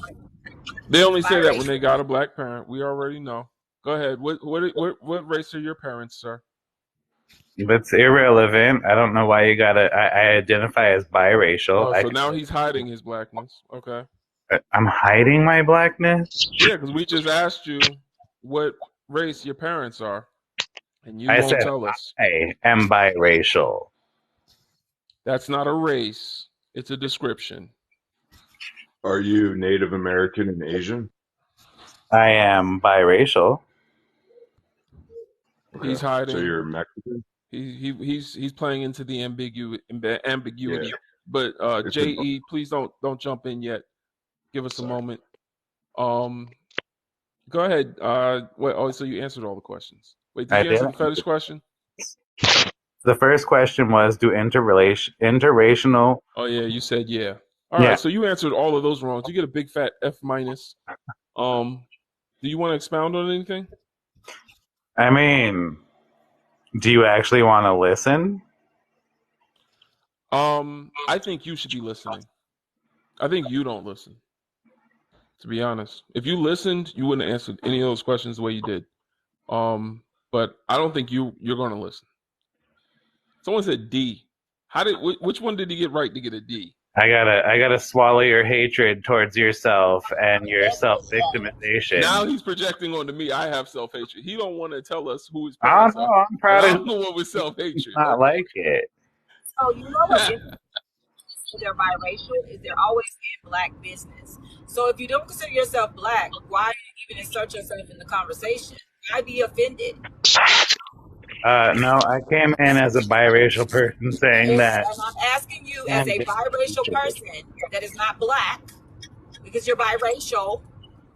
Speaker 1: They only say that when they
Speaker 4: Biracial.
Speaker 1: got a black parent. We already know. Go ahead. What race are your parents, sir?
Speaker 7: That's irrelevant. I don't know why you gotta. I identify as biracial.
Speaker 1: Oh, so now he's hiding his blackness. Okay.
Speaker 7: I'm hiding my blackness?
Speaker 1: Yeah, because we just asked you what race your parents are, and you
Speaker 7: I
Speaker 1: won't
Speaker 7: said
Speaker 1: tell us.
Speaker 7: I am biracial.
Speaker 1: That's not a race. It's a description.
Speaker 8: Are you Native American and Asian?
Speaker 7: I am biracial.
Speaker 8: Okay.
Speaker 1: He's hiding.
Speaker 8: So you're Mexican?
Speaker 1: He's playing into the ambiguity.
Speaker 8: Yeah.
Speaker 1: But JE, please don't jump in yet. Give us a moment. Go ahead. Wait. Oh, so you answered all the questions. Wait, did you answer the fetish question?
Speaker 7: The first question was, do interracial?
Speaker 1: Oh yeah, you said yeah. All right, so you answered all of those wrong. You get a big fat F minus. Do you want to expound on anything?
Speaker 7: I mean, do you actually want to listen?
Speaker 1: I think you should be listening. I think you don't listen. To be honest, if you listened, you wouldn't have answered any of those questions the way you did. But I don't think you're going to listen. Someone said D. Which one did he get right to get a D?
Speaker 7: I gotta swallow your hatred towards yourself and your self-victimization.
Speaker 1: Now he's projecting onto me. I have self-hatred. He don't want to tell us who his parents are.
Speaker 7: I'm proud of
Speaker 1: I'm the one with self-hatred.
Speaker 7: Not like it.
Speaker 4: So you know what? They're biracial is they're always in black business. So if you don't consider yourself black, why even insert yourself in the conversation? Why be offended?
Speaker 7: No, I came in as a biracial person saying that.
Speaker 4: And I'm asking you as a biracial person that is not black, because you're biracial,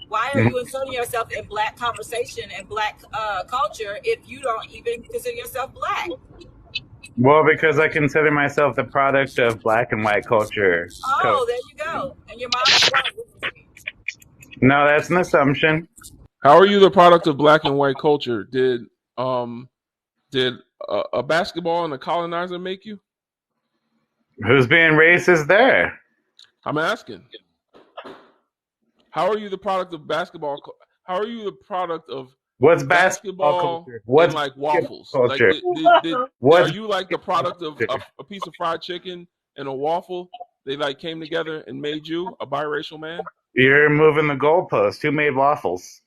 Speaker 4: why are you inserting yourself in black conversation and black culture if you don't even consider yourself black?
Speaker 7: Well, because I consider myself the product of black and white culture.
Speaker 4: Oh, there you go. And your mom is white.
Speaker 7: No, that's an assumption.
Speaker 1: How are you the product of black and white culture? Did a basketball and a colonizer make you?
Speaker 7: Who's being racist there?
Speaker 1: I'm asking. How are you the product of basketball? How are you the product of
Speaker 7: What's basketball
Speaker 1: basketball
Speaker 7: culture?
Speaker 1: and
Speaker 7: What's
Speaker 1: like
Speaker 7: basketball
Speaker 1: waffles? Like,
Speaker 7: culture?
Speaker 1: are
Speaker 7: What's
Speaker 1: you like the
Speaker 7: basketball
Speaker 1: product of
Speaker 7: culture?
Speaker 1: a piece of fried chicken and a waffle? They like came together and made you a biracial man.
Speaker 7: You're moving the goalpost. Who made waffles?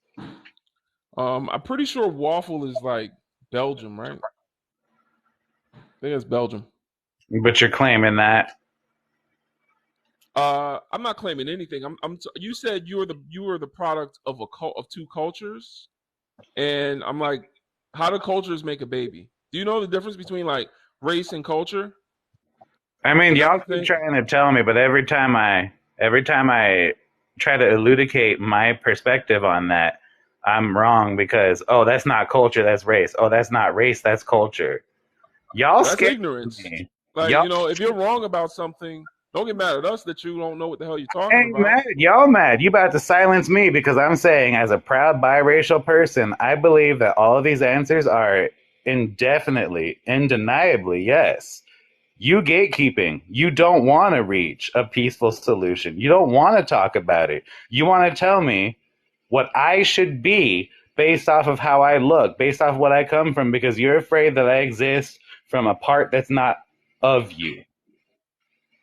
Speaker 1: I'm pretty sure waffle is like Belgium, right? I think it's Belgium.
Speaker 7: But you're claiming that.
Speaker 1: I'm not claiming anything. You said you were the product of of two cultures, and I'm like, how do cultures make a baby? Do you know the difference between like race and culture?
Speaker 7: I mean,
Speaker 1: Is that
Speaker 7: y'all
Speaker 1: the
Speaker 7: keep
Speaker 1: thing?
Speaker 7: trying to tell me, but every time I try to elucidate my perspective on that, I'm wrong because that's not culture, that's race. Oh, that's not race, that's culture. Y'all
Speaker 1: That's
Speaker 7: scare
Speaker 1: ignorance.
Speaker 7: me.
Speaker 1: Like,
Speaker 7: Y'all
Speaker 1: if you're wrong about something, don't get mad at us that you don't know what the hell you're talking
Speaker 7: ain't
Speaker 1: about.
Speaker 7: mad. Y'all mad. You about to silence me because I'm saying, as a proud biracial person, I believe that all of these answers are indefinitely, undeniably yes. You gatekeeping. You don't want to reach a peaceful solution. You don't want to talk about it. You want to tell me what I should be based off of how I look, based off what I come from, because you're afraid that I exist from a part that's not of you.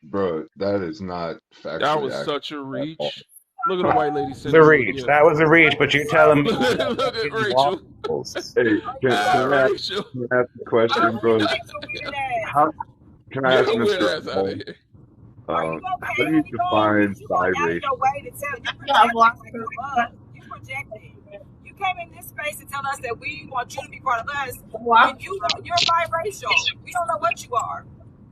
Speaker 8: Bro, that is not
Speaker 1: That
Speaker 8: factually
Speaker 1: was
Speaker 8: accurate
Speaker 1: such a
Speaker 8: at all.
Speaker 1: reach. Look at the white lady
Speaker 7: That was a
Speaker 1: sending you a
Speaker 7: reach.
Speaker 1: gift.
Speaker 7: That was a reach, but you're telling me
Speaker 1: Look
Speaker 7: I'm
Speaker 1: at
Speaker 7: fucking
Speaker 1: Rachel.
Speaker 7: waffles.
Speaker 8: Hey,
Speaker 1: Ah,
Speaker 8: can I ask,
Speaker 1: Rachel.
Speaker 8: can I ask a
Speaker 4: Oh,
Speaker 8: question,
Speaker 4: get
Speaker 8: bro?
Speaker 4: Rachel weird ass.
Speaker 8: How can I
Speaker 1: Get
Speaker 8: ask
Speaker 1: her weird
Speaker 8: Mr.
Speaker 1: ass out of
Speaker 8: Hall,
Speaker 1: here.
Speaker 4: Are you
Speaker 8: how
Speaker 4: okay,
Speaker 8: do you
Speaker 4: honey bun?
Speaker 8: define
Speaker 4: Because you going out of your
Speaker 8: biracial?
Speaker 4: way to tell you projecting like a bug. You projecting. You came in this space to tell us that we want you to be part of us when you're biracial. We don't know what you are.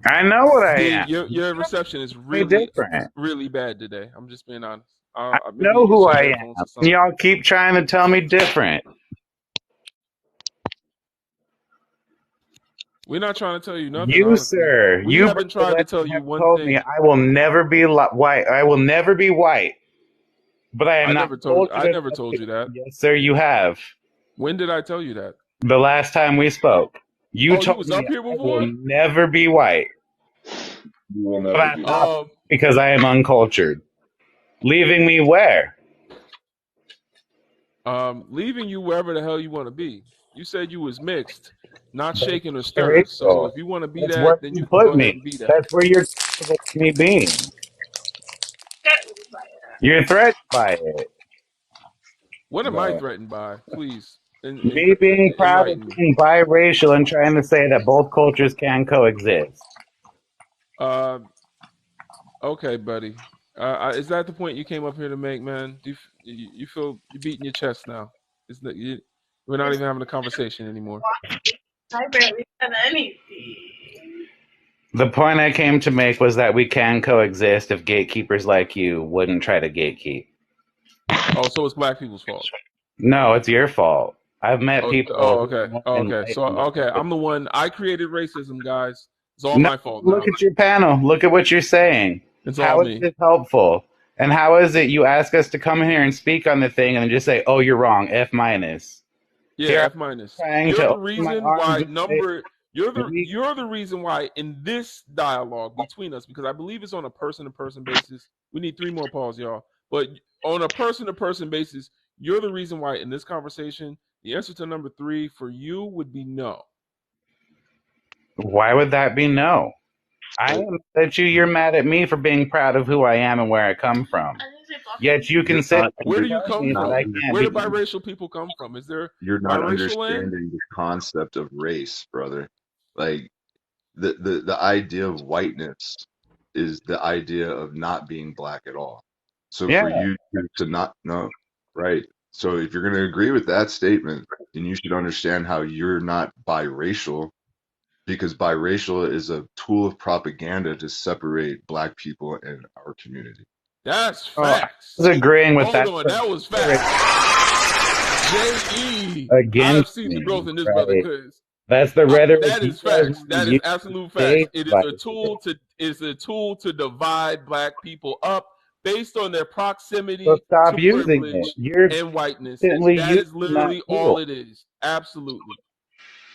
Speaker 7: I know what I
Speaker 1: See,
Speaker 7: am.
Speaker 1: your
Speaker 4: You're
Speaker 1: reception is
Speaker 7: Way
Speaker 1: really,
Speaker 7: different.
Speaker 1: really bad today. I'm just being honest.
Speaker 7: I
Speaker 1: Maybe
Speaker 7: know
Speaker 1: you need to
Speaker 7: who
Speaker 1: switch
Speaker 7: I
Speaker 1: headphones
Speaker 7: am.
Speaker 1: or something.
Speaker 7: Y'all keep trying to tell me different.
Speaker 1: We're not trying to tell you nothing,
Speaker 7: You,
Speaker 1: honestly.
Speaker 7: sir,
Speaker 1: We
Speaker 7: you,
Speaker 1: haven't
Speaker 7: Brother
Speaker 1: tried to tell
Speaker 7: Leslie,
Speaker 1: you
Speaker 7: have
Speaker 1: one
Speaker 7: told me
Speaker 1: thing.
Speaker 7: I will never be white. I will never be white. But I am not cultured
Speaker 1: I never
Speaker 7: enough
Speaker 1: told
Speaker 7: to.
Speaker 1: you that.
Speaker 7: Yes, sir, you have.
Speaker 1: When did I tell you that?
Speaker 7: The last time we spoke, you
Speaker 1: Oh, you
Speaker 7: told
Speaker 1: was
Speaker 7: me
Speaker 1: up here
Speaker 7: I will
Speaker 1: before?
Speaker 7: never be white.
Speaker 8: You will
Speaker 7: But
Speaker 8: never
Speaker 7: I'm
Speaker 8: be
Speaker 7: not
Speaker 8: white.
Speaker 7: because I am uncultured. Leaving me where?
Speaker 1: Leaving you wherever the hell you want to be. You said you was mixed, not shaken or stirred. So
Speaker 7: Racial.
Speaker 1: if you want to be
Speaker 7: That's where
Speaker 1: that, then
Speaker 7: you
Speaker 1: you can
Speaker 7: put
Speaker 1: go ahead
Speaker 7: me.
Speaker 1: and be that.
Speaker 7: That's where you're comfortable with me being. You're threatened by it.
Speaker 1: What am I
Speaker 8: No,
Speaker 1: threatened by? Please,
Speaker 7: Me being proud of
Speaker 1: enlighten me.
Speaker 7: being biracial and trying to say that both cultures can coexist.
Speaker 1: Uh, okay, buddy. Is that the point you came up here to make, man? You feel you're beating your chest now? Is that we're not even having a conversation anymore?
Speaker 3: I barely said anything.
Speaker 7: The point I came to make was that we can coexist if gatekeepers like you wouldn't try to gatekeep.
Speaker 1: Oh, so it's black people's fault.
Speaker 7: No, it's your fault. I've met people who are
Speaker 1: Okay.
Speaker 7: more
Speaker 1: Oh, okay. So,
Speaker 7: enlightened than
Speaker 1: okay,
Speaker 7: you.
Speaker 1: I'm the one. I created racism, guys. It's all
Speaker 7: No,
Speaker 1: my fault
Speaker 7: look
Speaker 1: now.
Speaker 7: at your panel. Look at what you're saying.
Speaker 1: It's all
Speaker 7: How is
Speaker 1: me.
Speaker 7: this helpful? And how is it you ask us to come here and speak on the thing and then just say, "Oh, you're wrong, F minus."
Speaker 1: Yeah,
Speaker 7: Here
Speaker 1: F
Speaker 7: I'm
Speaker 1: minus.
Speaker 7: trying
Speaker 1: You're
Speaker 7: to
Speaker 1: the
Speaker 7: open my
Speaker 1: reason
Speaker 7: arms
Speaker 1: why
Speaker 7: and say, we,
Speaker 1: you're the reason why in this dialogue between us, because I believe it's on a person to person basis. We need 3 more calls, y'all. But on a person to person basis, you're the reason why in this conversation, the answer to number 3 for you would be no.
Speaker 7: why would that be no? I
Speaker 8: it,
Speaker 7: am mad at you. You're mad at me for being proud of who I am and where I come from. Yet you can
Speaker 8: you're
Speaker 7: sit
Speaker 8: not
Speaker 1: Where
Speaker 7: and
Speaker 1: do you
Speaker 7: tell
Speaker 1: come
Speaker 7: me that
Speaker 8: not
Speaker 7: I
Speaker 1: from?
Speaker 7: can't
Speaker 1: Where do
Speaker 7: be.
Speaker 8: understanding.
Speaker 1: biracial people come from? Is there
Speaker 8: You're not
Speaker 1: biracial land?
Speaker 8: understanding the concept of race, brother. Like the idea of whiteness is the idea of not being black at all. So
Speaker 7: Yeah,
Speaker 8: for you to not know, right? So if you're going to agree with that statement, then you should understand how you're not biracial, because biracial is a tool of propaganda to separate black people in our community.
Speaker 1: That's
Speaker 7: oh, I
Speaker 1: facts.
Speaker 7: was agreeing with
Speaker 1: Hold
Speaker 7: that.
Speaker 1: on, that was
Speaker 7: Rhetoric
Speaker 1: facts. JE, I have
Speaker 7: against
Speaker 1: seen the
Speaker 7: me,
Speaker 1: growth in this brother
Speaker 7: right?
Speaker 1: because
Speaker 7: That's the rhetoric
Speaker 1: that
Speaker 7: you
Speaker 1: is
Speaker 7: guys
Speaker 1: facts.
Speaker 7: want to
Speaker 1: That is
Speaker 7: use to
Speaker 1: absolute facts.
Speaker 7: stay
Speaker 1: It is
Speaker 7: divided.
Speaker 1: a tool to divide black people up based on their
Speaker 7: So
Speaker 1: proximity
Speaker 7: stop
Speaker 1: to
Speaker 7: using it.
Speaker 1: privilege
Speaker 7: You're
Speaker 1: and whiteness.
Speaker 7: constantly
Speaker 1: That
Speaker 7: using
Speaker 1: is
Speaker 7: that
Speaker 1: literally all
Speaker 7: tool.
Speaker 1: it is. Absolutely.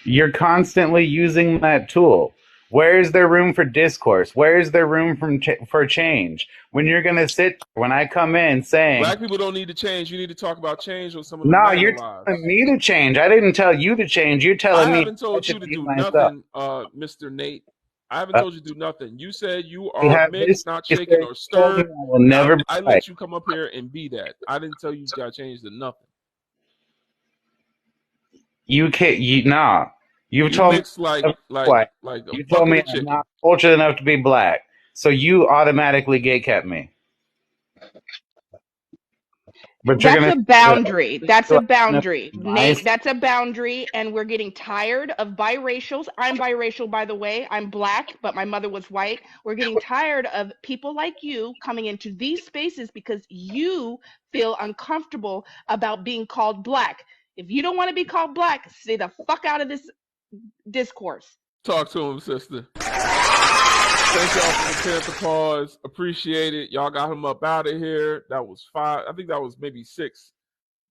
Speaker 7: You're constantly using that tool. Where is there room for discourse? Where is there room for change? When you're going to sit, when I come in saying,
Speaker 1: Black people don't need to change. You need to talk about change on some of the
Speaker 7: no, you're
Speaker 1: marginalized.
Speaker 7: telling me to change. I didn't tell you to change. You're telling
Speaker 1: I
Speaker 7: me
Speaker 1: haven't told you to do
Speaker 7: myself.
Speaker 1: nothing, Mr. Nate. I haven't told you to do nothing. You said you
Speaker 7: You
Speaker 1: are
Speaker 7: have
Speaker 1: mixed, not
Speaker 7: history,
Speaker 1: shaken
Speaker 7: sir.
Speaker 1: or
Speaker 7: You told me
Speaker 1: stirred.
Speaker 7: I will never be
Speaker 1: I
Speaker 7: right.
Speaker 1: let you come up here and be that. I didn't tell you got to change to nothing.
Speaker 7: You can't. Nah. You've
Speaker 1: You
Speaker 7: told me
Speaker 1: mixed like
Speaker 7: white.
Speaker 1: a
Speaker 7: You told
Speaker 1: bucket
Speaker 7: me
Speaker 1: of
Speaker 7: I'm
Speaker 1: chicken.
Speaker 7: not cultured enough to be black. So you automatically gay-kept me. But
Speaker 9: That's a boundary. That's a
Speaker 7: my
Speaker 9: boundary. Nate, that's a boundary. And we're getting tired of biracials. I'm biracial, by the way. I'm black, but my mother was white. We're getting tired of people like you coming into these spaces because you feel uncomfortable about being called black. If you don't want to be called black, stay the fuck out of this discourse.
Speaker 1: Talk to him, sister. Thank y'all for the 10th pause. Appreciate it. Y'all got him up out of here. That was 5. I think that was maybe 6.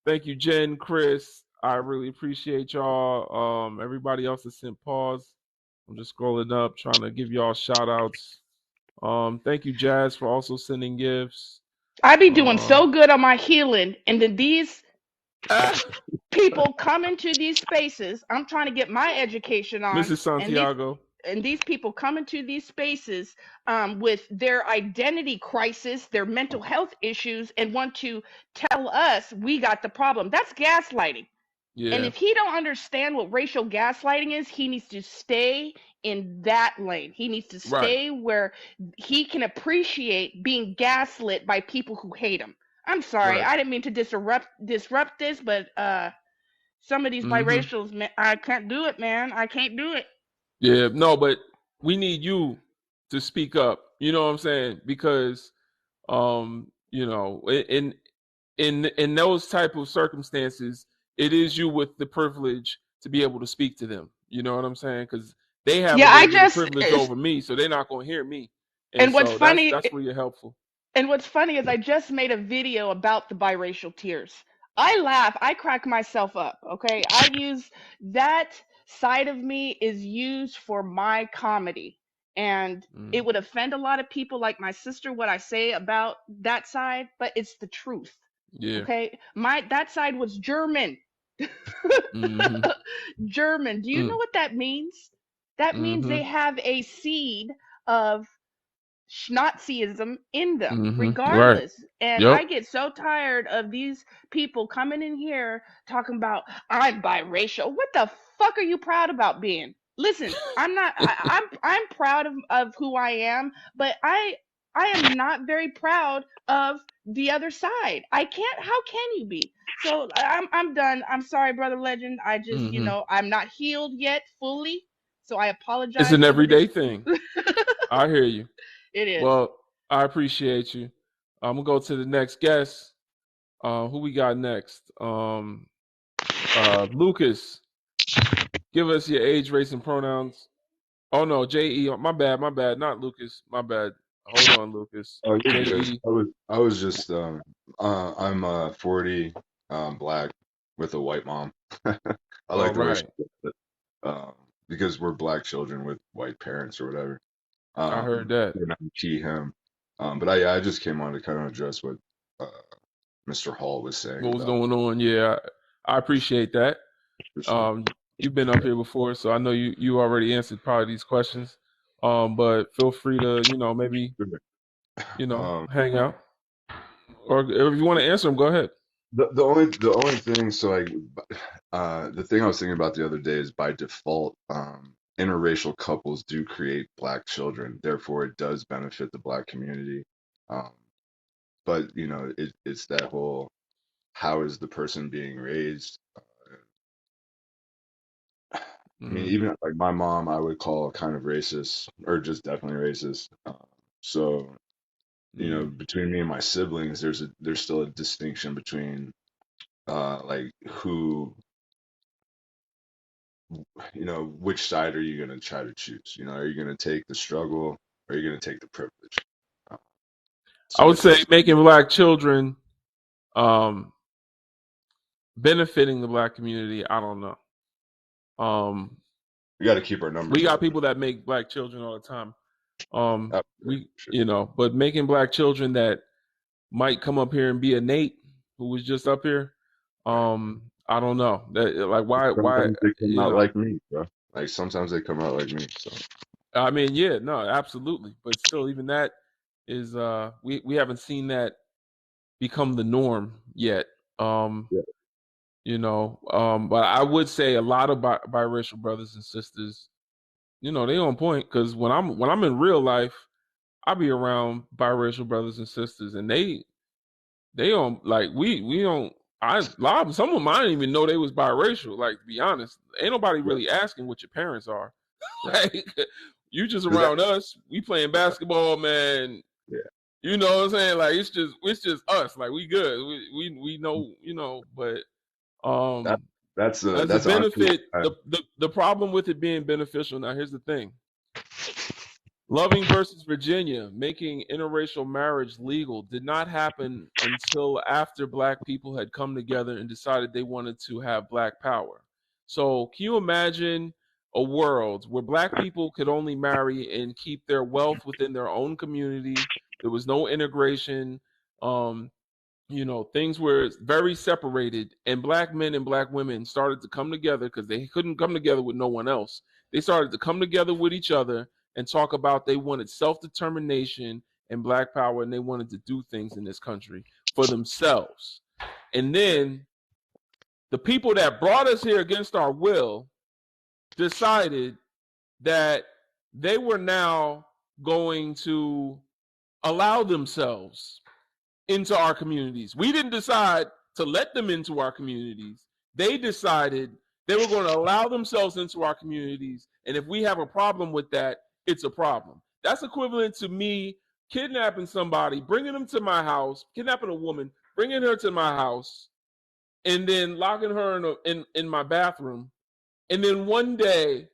Speaker 1: Thank you, Jen, Chris. I really appreciate y'all. Everybody else that sent pause. I'm just scrolling up, trying to give y'all shout outs. Thank you, Jazz, for also sending gifts.
Speaker 9: I be doing so good on my healing, and then these people come into these spaces. I'm trying to get my education on,
Speaker 1: Mrs. Santiago.
Speaker 9: And these people come into these spaces with their identity crisis, their mental health issues, and want to tell us we got the problem. That's gaslighting.
Speaker 1: Yeah.
Speaker 9: And if he don't understand what racial gaslighting is, he needs to stay in that lane. He needs to stay where he can appreciate being gaslit by people who hate him. I'm sorry, I didn't mean to disrupt this, but some of these biracials, man, I can't do it, man. I can't do it.
Speaker 1: Yeah, no, but we need you to speak up. You know what I'm saying? Because you know, in those type of circumstances, it is you with the privilege to be able to speak to them. You know what I'm saying? Because they have a little bit of privilege over me, so they're not gonna hear me. And
Speaker 9: what's
Speaker 1: so
Speaker 9: funny,
Speaker 1: that's where you're helpful.
Speaker 9: And what's funny is I just made a video about the biracial tears. I laugh, I crack myself up, okay? I use that side of me is used for my comedy. And it would offend a lot of people like my sister what I say about that side, but it's the truth.
Speaker 1: Yeah.
Speaker 9: Okay? That side was German. German. Do you know what that means? That means they have a seed of Nazism in them, regardless. And I get so tired of these people coming in here talking about I'm biracial. What the fuck are you proud about being? Listen, I'm not. I'm proud of who I am, but I am not very proud of the other side. I can't. How can you be? So I'm done. I'm sorry, brother legend. I just I'm not healed yet fully. So I apologize.
Speaker 1: It's an everyday thing. I hear you.
Speaker 9: It is.
Speaker 1: Well, I appreciate you. I'm gonna go to the next guest. Who we got next? Lucas. Give us your age, race, and pronouns. Oh no, J.E. My bad. Not Lucas. My bad. Hold on, Lucas.
Speaker 8: Oh, you're
Speaker 1: J.E.
Speaker 8: good. I was just I'm 40, black with a white mom. I like the way she said it. Because we're black children with white parents or whatever.
Speaker 1: I heard that.
Speaker 8: He, him. But I just came on to kind of address what Mr. Hall was saying.
Speaker 1: What was going on? Yeah, I appreciate that. You've been up here before, so I know you already answered probably these questions. But feel free to maybe hang out, or if you want to answer them, go ahead.
Speaker 8: The only thing, so like the thing I was thinking about the other day is by default, interracial couples do create black children. Therefore, it does benefit the black community. But it's that whole, how is the person being raised? I mean, even like my mom, I would call kind of racist, or just definitely racist. So between me and my siblings, there's still a distinction between like who, which side are you going to try to choose? Are you going to take the struggle, or are you going to take the privilege?
Speaker 1: I would say making black children benefiting the black community. I don't know.
Speaker 8: We got to keep our numbers.
Speaker 1: We got
Speaker 8: up.
Speaker 1: people that make black children all the time.
Speaker 8: Sure.
Speaker 1: You know, but making black children that might come up here and be a Nate who was just up here. I don't know that, like, why
Speaker 8: Sometimes they come
Speaker 1: you
Speaker 8: out
Speaker 1: know.
Speaker 8: like me, bro. Like sometimes they come out like me. So
Speaker 1: I mean, yeah, no, absolutely, but still, even that is we haven't seen that become the norm yet.
Speaker 8: yeah.
Speaker 1: You know, but I would say a lot of biracial brothers and sisters, you know, they on point, because when I'm in real life, I be around biracial brothers and sisters, and they don't, like, we don't. Some of them I didn't even know they was biracial. Like, to be honest, ain't nobody
Speaker 8: Yeah.
Speaker 1: really asking what your parents are. Like, you just
Speaker 8: That,
Speaker 1: around us. We playing basketball, man.
Speaker 8: yeah.
Speaker 1: You know what I'm saying? Like, it's just us. Like, we good. We know, you know. But
Speaker 8: That's
Speaker 1: as a
Speaker 8: honestly.
Speaker 1: benefit, the problem with it being beneficial. Now, here's the thing. Loving versus Virginia, making interracial marriage legal, did not happen until after black people had come together and decided they wanted to have black power. So can you imagine a world where black people could only marry and keep their wealth within their own community? There was no integration. Um, you know, things were very separated, and black men and black women started to come together because they couldn't come together with no one else. They started to come together with each other and talk about they wanted self-determination and black power, and they wanted to do things in this country for themselves. And then the people that brought us here against our will decided that they were now going to allow themselves into our communities. We didn't decide to let them into our communities. They decided they were going to allow themselves into our communities. And if we have a problem with that, it's a problem. That's equivalent to me kidnapping somebody, bringing them to my house, kidnapping a woman, bringing her to my house, and then locking her in my bathroom. And then one day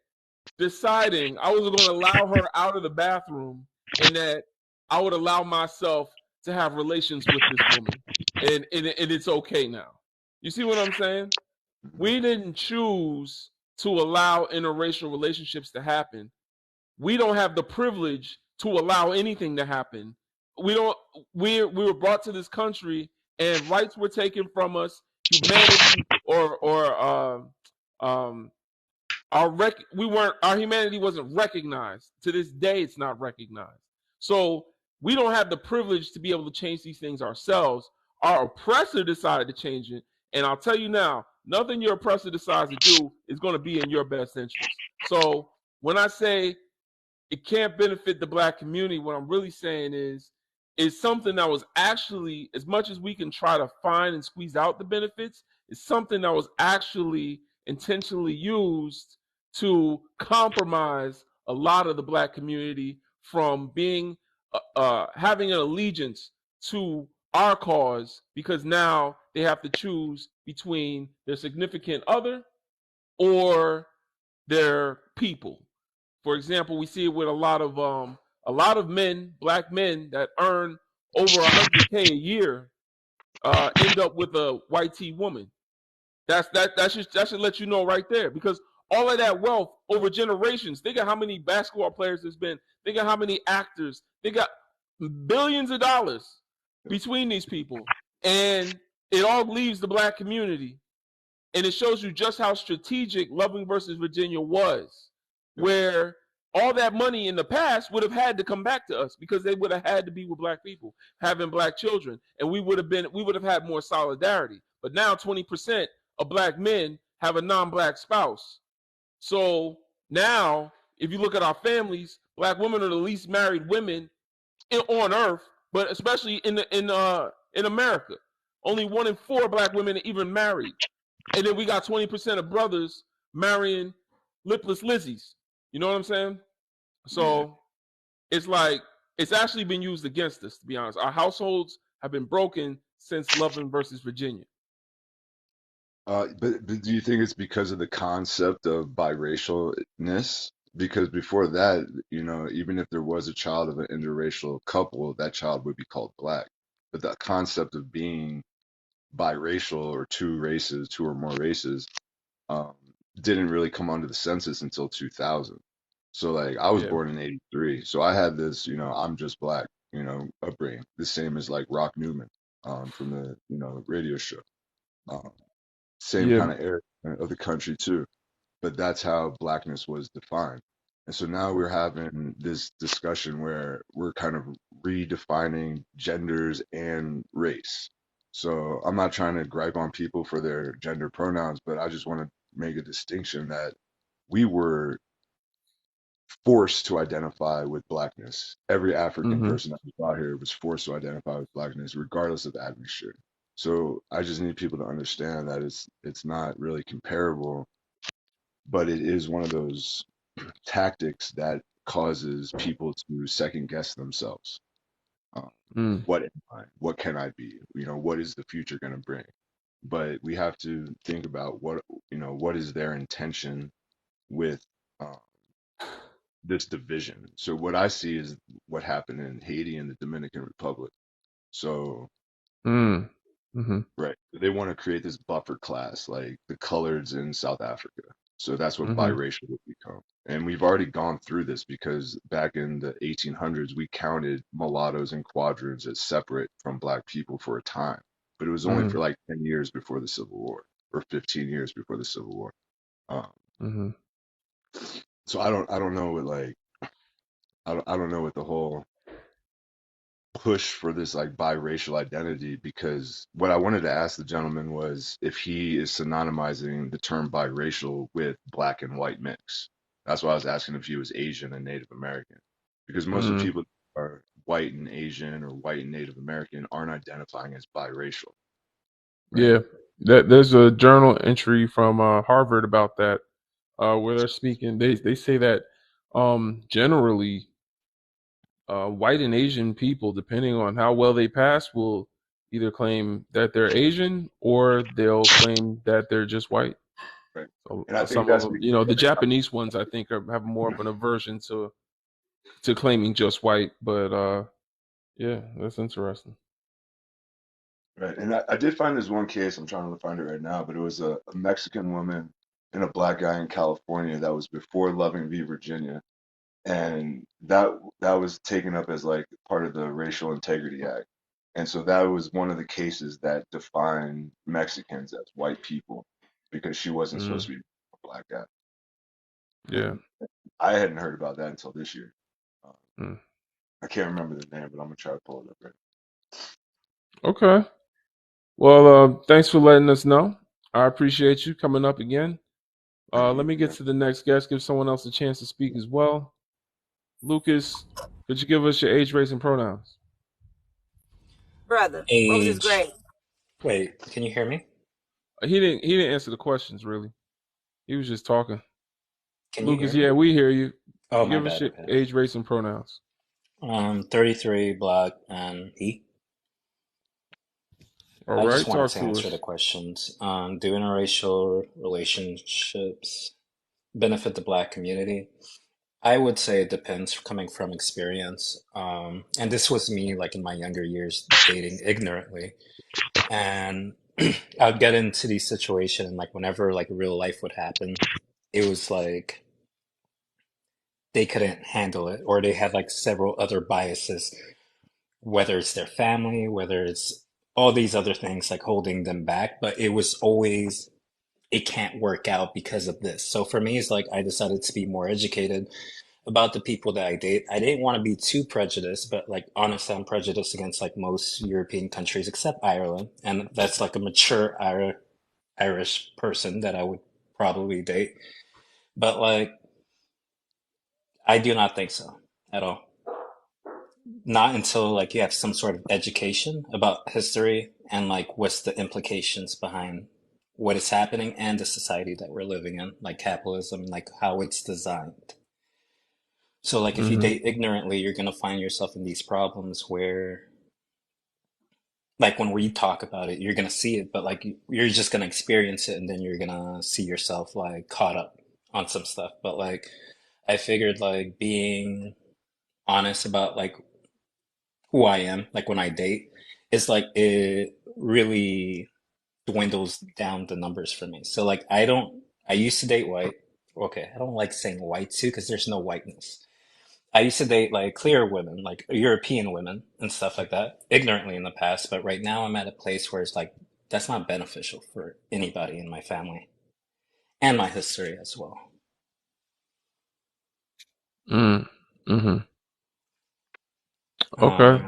Speaker 1: deciding I was going to allow her out of the bathroom, and that I would allow myself to have relations with this woman, and it's okay now. You see what I'm saying? We didn't choose to allow interracial relationships to happen. We don't have the privilege to allow anything to happen. We don't. We were brought to this country, and rights were taken from us. Humanity our humanity wasn't recognized. To this day, it's not recognized. So we don't have the privilege to be able to change these things ourselves. Our oppressor decided to change it, and I'll tell you now, nothing your oppressor decides to do is going to be in your best interest. So when I say it can't benefit the black community, what I'm really saying is something that was actually, as much as we can try to find and squeeze out the benefits, it's something that was actually intentionally used to compromise a lot of the black community from being having an allegiance to our cause, because now they have to choose between their significant other or their people. For example, we see it with a lot of men, black men that earn over $100K a year, end up with a white T woman. That should let you know right there, because all of that wealth over generations. Think of how many basketball players there's been. Think of how many actors. They got billions of dollars between these people, and it all leaves the black community. And it shows you just how strategic Loving versus Virginia was, where all that money in the past would have had to come back to us, because they would have had to be with black people, having black children, and we would have had more solidarity. But now 20% of black men have a non-black spouse. So now, if you look at our families, black women are the least married women on earth, but especially in America. Only 1 in 4 black women are even married. And then we got 20% of brothers marrying lipless Lizzies. You know what I'm saying? So it's like, it's actually been used against us, to be honest. Our households have been broken since Loving versus Virginia.
Speaker 8: But do you think it's because of the concept of biracialness? Because before that, you know, even if there was a child of an interracial couple, that child would be called black. But the concept of being biracial, or two races, two or more races, um, didn't really come onto the census until 2000. So like I was born in 83. So I had this, I'm just black, upbringing. The same as like Rock Newman, from the, radio show. Um, Same
Speaker 1: Yeah.
Speaker 8: kind of area of the country too. But that's how blackness was defined. And so now we're having this discussion where we're kind of redefining genders and race. So I'm not trying to gripe on people for their gender pronouns, but I just want to make a distinction that we were forced to identify with blackness. Every African
Speaker 1: Mm-hmm.
Speaker 8: person that was brought here was forced to identify with blackness, regardless of admixture. So I just need people to understand that it's not really comparable, but it is one of those tactics that causes people to second guess themselves. Um,
Speaker 1: Mm.
Speaker 8: what am I? What can I be? What is the future going to bring? But we have to think about what is their intention with um, this division. So what I see is what happened in Haiti and the Dominican Republic. So
Speaker 1: Mm. Mm-hmm.
Speaker 8: right, they want to create this buffer class like the coloreds in South Africa. So that's what
Speaker 1: Mm-hmm.
Speaker 8: biracial would become. And we've already gone through this because back in the 1800s, we counted mulattoes and quadroons as separate from black people for a time. But it was only for
Speaker 1: Mm.
Speaker 8: like 10 years before the Civil War or 15 years before the Civil War. Um,
Speaker 1: Mm-hmm.
Speaker 8: so I don't know what like, I don't know what the whole push for this like biracial identity, because what I wanted to ask the gentleman was if he is synonymizing the term biracial with black and white mix. That's why I was asking if he was Asian and Native American, because most of the
Speaker 1: Mm.
Speaker 8: people that are white and Asian or white and Native American aren't identifying as biracial, right?
Speaker 1: Yeah. There's a journal entry from Harvard about that, where they're speaking. They say that generally white and Asian people, depending on how well they pass, will either claim that they're Asian or they'll claim that they're just white.
Speaker 8: Right.
Speaker 1: So
Speaker 8: And I think
Speaker 1: some of
Speaker 8: that's
Speaker 1: them,
Speaker 8: because
Speaker 1: the Japanese ones, I think, have more of an aversion to claiming just white. But yeah, that's interesting.
Speaker 8: right. And I did find this one case, I'm trying to find it right now, but it was a Mexican woman and a black guy in California that was before Loving v. Virginia, and that was taken up as like part of the Racial Integrity Act. And so that was one of the cases that defined Mexicans as white people because she wasn't supposed
Speaker 1: Mm.
Speaker 8: to be a black guy.
Speaker 1: Yeah.
Speaker 8: And I hadn't heard about that until this year. Uh,
Speaker 1: Mm.
Speaker 8: I can't remember the name, but I'm gonna try to pull it up right.
Speaker 1: Okay. Well, thanks for letting us know. I appreciate you coming up again.
Speaker 8: Thank
Speaker 1: Let
Speaker 8: you.
Speaker 1: me get to the next guest. Give someone else a chance to speak as well. Lucas, could you give us your age, race, and pronouns?
Speaker 4: Brother, what was his
Speaker 10: Age.
Speaker 4: grade?
Speaker 10: Wait, can you hear me?
Speaker 1: He didn't answer the questions really. He was just talking.
Speaker 10: Can you hear
Speaker 1: Lucas,
Speaker 10: me?
Speaker 1: yeah, we hear you.
Speaker 10: Oh, my
Speaker 1: Give us
Speaker 10: bad.
Speaker 1: your
Speaker 10: Okay.
Speaker 1: age, race, and pronouns.
Speaker 10: 33, black, and he.
Speaker 1: All
Speaker 10: I just
Speaker 1: right,
Speaker 10: wanted
Speaker 1: talk
Speaker 10: to
Speaker 1: to
Speaker 10: answer the
Speaker 1: us.
Speaker 10: questions. Do interracial relationships benefit the black community? I would say it depends coming from experience. And this was me like in my younger years dating ignorantly. And I'd get into these situations and like whenever like real life would happen, it was like they couldn't handle it or they had like several other biases, whether it's their family, whether it's all these other things like holding them back, but it was always it can't work out because of this. So for me, it's like I decided to be more educated about the people that I date. I didn't want to be too prejudiced, but like honestly, I'm prejudiced against like most European countries except Ireland, and that's like a mature Irish person that I would probably date. But like, I do not think so at all. Not until like you have some sort of education about history and like what's the implications behind what is happening and the society that we're living in, like capitalism, like how it's designed. So like if you
Speaker 1: Mm-hmm.
Speaker 10: date ignorantly, you're gonna find yourself in these problems where like when we talk about it, you're gonna see it, but like you're just gonna experience it and then you're gonna see yourself like caught up on some stuff. But like I figured like being honest about like who I am, like when I date, it's like it really dwindles down the numbers for me. So like I don't I used to date white. Okay, I don't like saying white too because there's no whiteness. I used to date like clear women, like European women and stuff like that, ignorantly in the past. But right now I'm at a place where it's like that's not beneficial for anybody in my family and my history as well.
Speaker 1: Mm-hmm. Okay.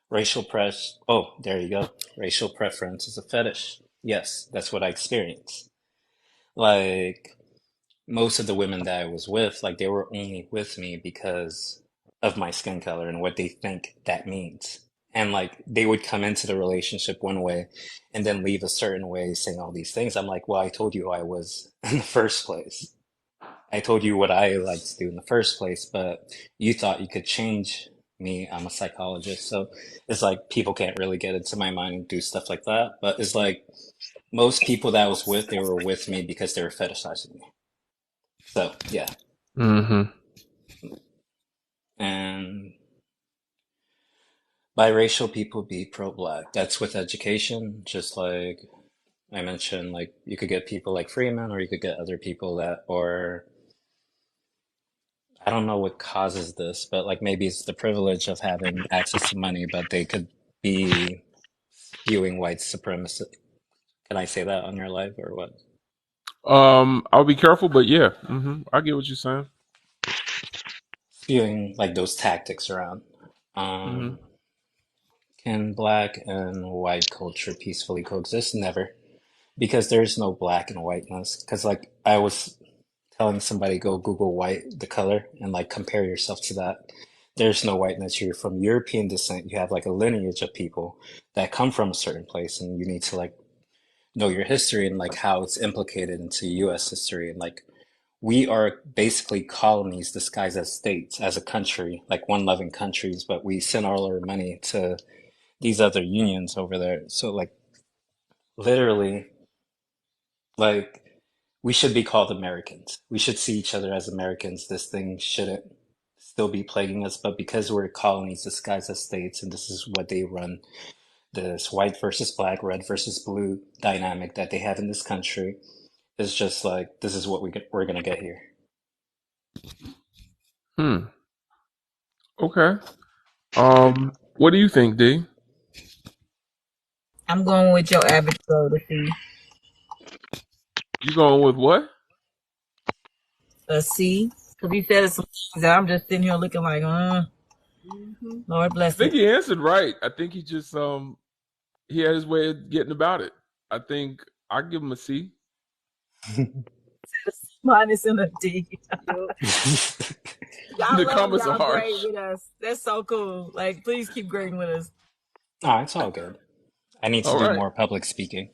Speaker 10: Racial press. Oh, there you go. Racial preference is a fetish. Yes, that's what I experienced. Like most of the women that I was with, like they were only with me because of my skin color and what they think that means. And like they would come into the relationship one way and then leave a certain way saying all these things. I'm like, well, I told you who I was in the first place. I told you what I like to do in the first place, but you thought you could change me. I'm a psychologist. So it's like people can't really get into my mind and do stuff like that. But it's like most people that I was with, they were with me because they were fetishizing me. So yeah.
Speaker 1: Mm-hmm.
Speaker 10: And biracial people be pro-black. That's with education, just like I mentioned, like you could get people like Freeman or you could get other people that, or I don't know what causes this, but like maybe it's the privilege of having access to money, but they could be spewing white supremacy. Can I say that on your live or what?
Speaker 1: I'll be careful, but yeah, I get what you're saying.
Speaker 10: Spewing like those tactics around. Can black and white culture peacefully coexist? Never, because there's no black and whiteness. Because like I was telling somebody, go Google white, the color, and like compare yourself to that. There's no whiteness. You're from European descent. You have like a lineage of people that come from a certain place, and you need to like know your history and like how it's implicated into U.S. history. And like we are basically colonies disguised as states, as a country, like one loving countries, but we send all our money to these other unions over there. So like literally, like we should be called Americans. We should see each other as Americans. This thing shouldn't still be plaguing us, but because we're colonies disguised as states, and this is what they run, this white versus black, red versus blue dynamic that they have in this country, is just like this is what we're gonna get here.
Speaker 1: Okay. What do you think, D?
Speaker 4: I'm going with your average Joe to see.
Speaker 1: You going with what?
Speaker 4: A C. Because he said some things that I'm just sitting here looking like, Lord bless
Speaker 1: I think
Speaker 4: him.
Speaker 1: he answered right. I think he just he had his way of getting about it. I think I give him a C.
Speaker 4: Minus in a D. Y'all
Speaker 1: the comments are harsh.
Speaker 4: Grade with us. That's so cool. Like, please keep grading with us.
Speaker 10: Oh, it's all good. I need to do more public speaking.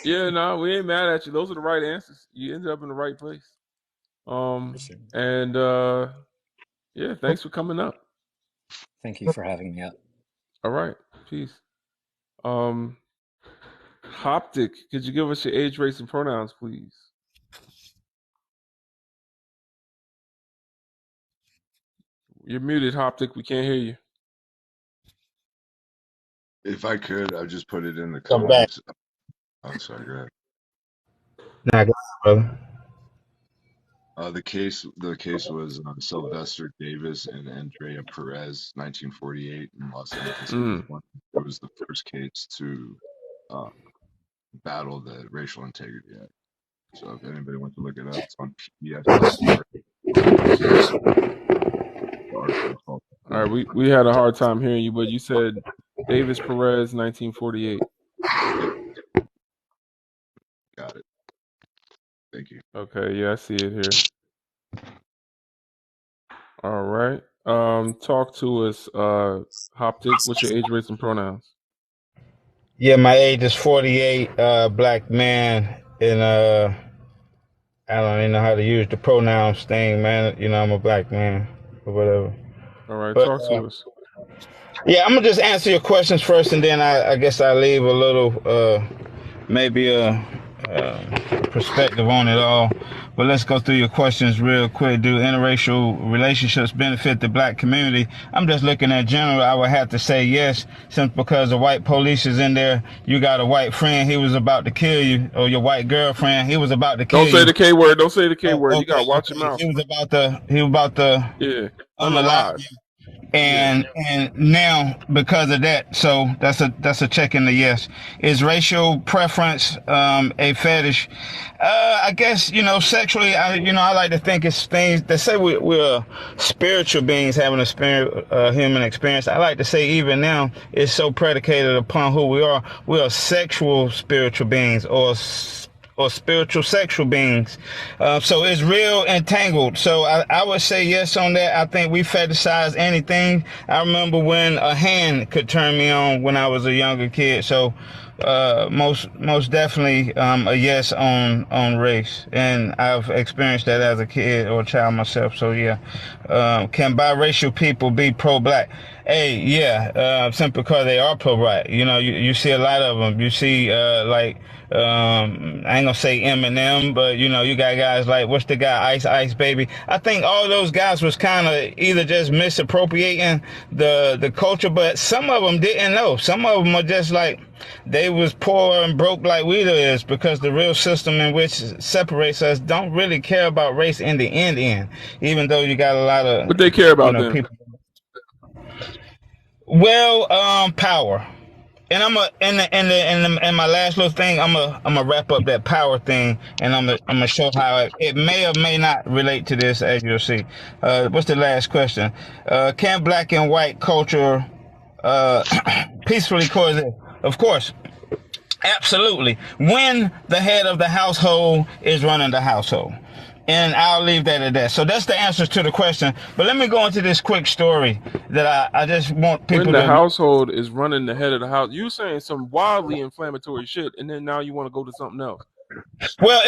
Speaker 1: Yeah, no, we ain't mad at you. Those are the right answers. You ended up in the right place. And yeah, thanks for coming up.
Speaker 10: Thank you for having me up.
Speaker 1: All right, peace. Hoptic, could you give us your age, race, and pronouns, please? You're muted, Hoptic. We can't hear you.
Speaker 8: If I could, I'd just put it in the comments. I'm sorry, go ahead.
Speaker 11: Nah, go ahead,
Speaker 8: brother. The case was Sylvester Davis and Andrea Perez, 1948 in Los Angeles. It was the first case to battle the Racial Integrity Act. So if anybody wants to look it up, it's on PBS.
Speaker 1: All right, we had a hard time hearing you, but you said Davis Perez, 1948.
Speaker 8: Got it. Thank you.
Speaker 1: Okay, yeah, I see it here. All right. Talk to us, Hoptic. What's your age, race, and pronouns?
Speaker 11: Yeah, my age is 48, black man, and I don't even know how to use the pronouns thing, man. You know, I'm a black man or whatever.
Speaker 1: All right, talk to us.
Speaker 11: Yeah, I'm gonna just answer your questions first, and then I guess I leave a little, maybe perspective on it all. But let's go through your questions real quick. Do interracial relationships benefit the black community? I'm just looking at general. I would have to say yes, simply because the white police is in there. You got a white friend, he was about to kill you, or your white girlfriend, he was about to kill you.
Speaker 1: Don't say the K word. Don't say the K word. You gotta watch your mouth.
Speaker 11: He was about to unalive you. And now because of that, so that's a check in the yes. Is racial preference a fetish? I guess, sexually, I like to think it's things that say we're spiritual beings having a human experience. I like to say even now it's so predicated upon who we are. We are sexual spiritual beings, or spiritual sexual beings. So it's real entangled. So I would say yes on that. I think we fetishize anything. I remember when a hand could turn me on when I was a younger kid. So most definitely a yes on race. And I've experienced that as a kid or a child myself. So yeah. Can biracial people be pro-black? Hey, yeah, simply because they are pro-black. You see a lot of them. You see I ain't gonna say Eminem, but you got guys like, what's the guy, Ice Baby. I think all those guys was kind of either just misappropriating the culture, but some of them didn't know. Some of them are just like, they was poor and broke like we is, because the real system in which separates us don't really care about race in the end, even though you got a lot of,
Speaker 1: what they care about then?
Speaker 11: People. Well, power. And in my last little thing, I'm gonna wrap up that power thing, and I'm gonna show how it may or may not relate to this, as you'll see. What's the last question? Can black and white culture peacefully coexist? Of course, absolutely. When the head of the household is running the household. And I'll leave that at that. So that's the answers to the question. But let me go into this quick story that I just want people to...
Speaker 1: When the household is running the head of the house, you're saying some wildly inflammatory shit, and then now you want to go to something else.
Speaker 11: Well,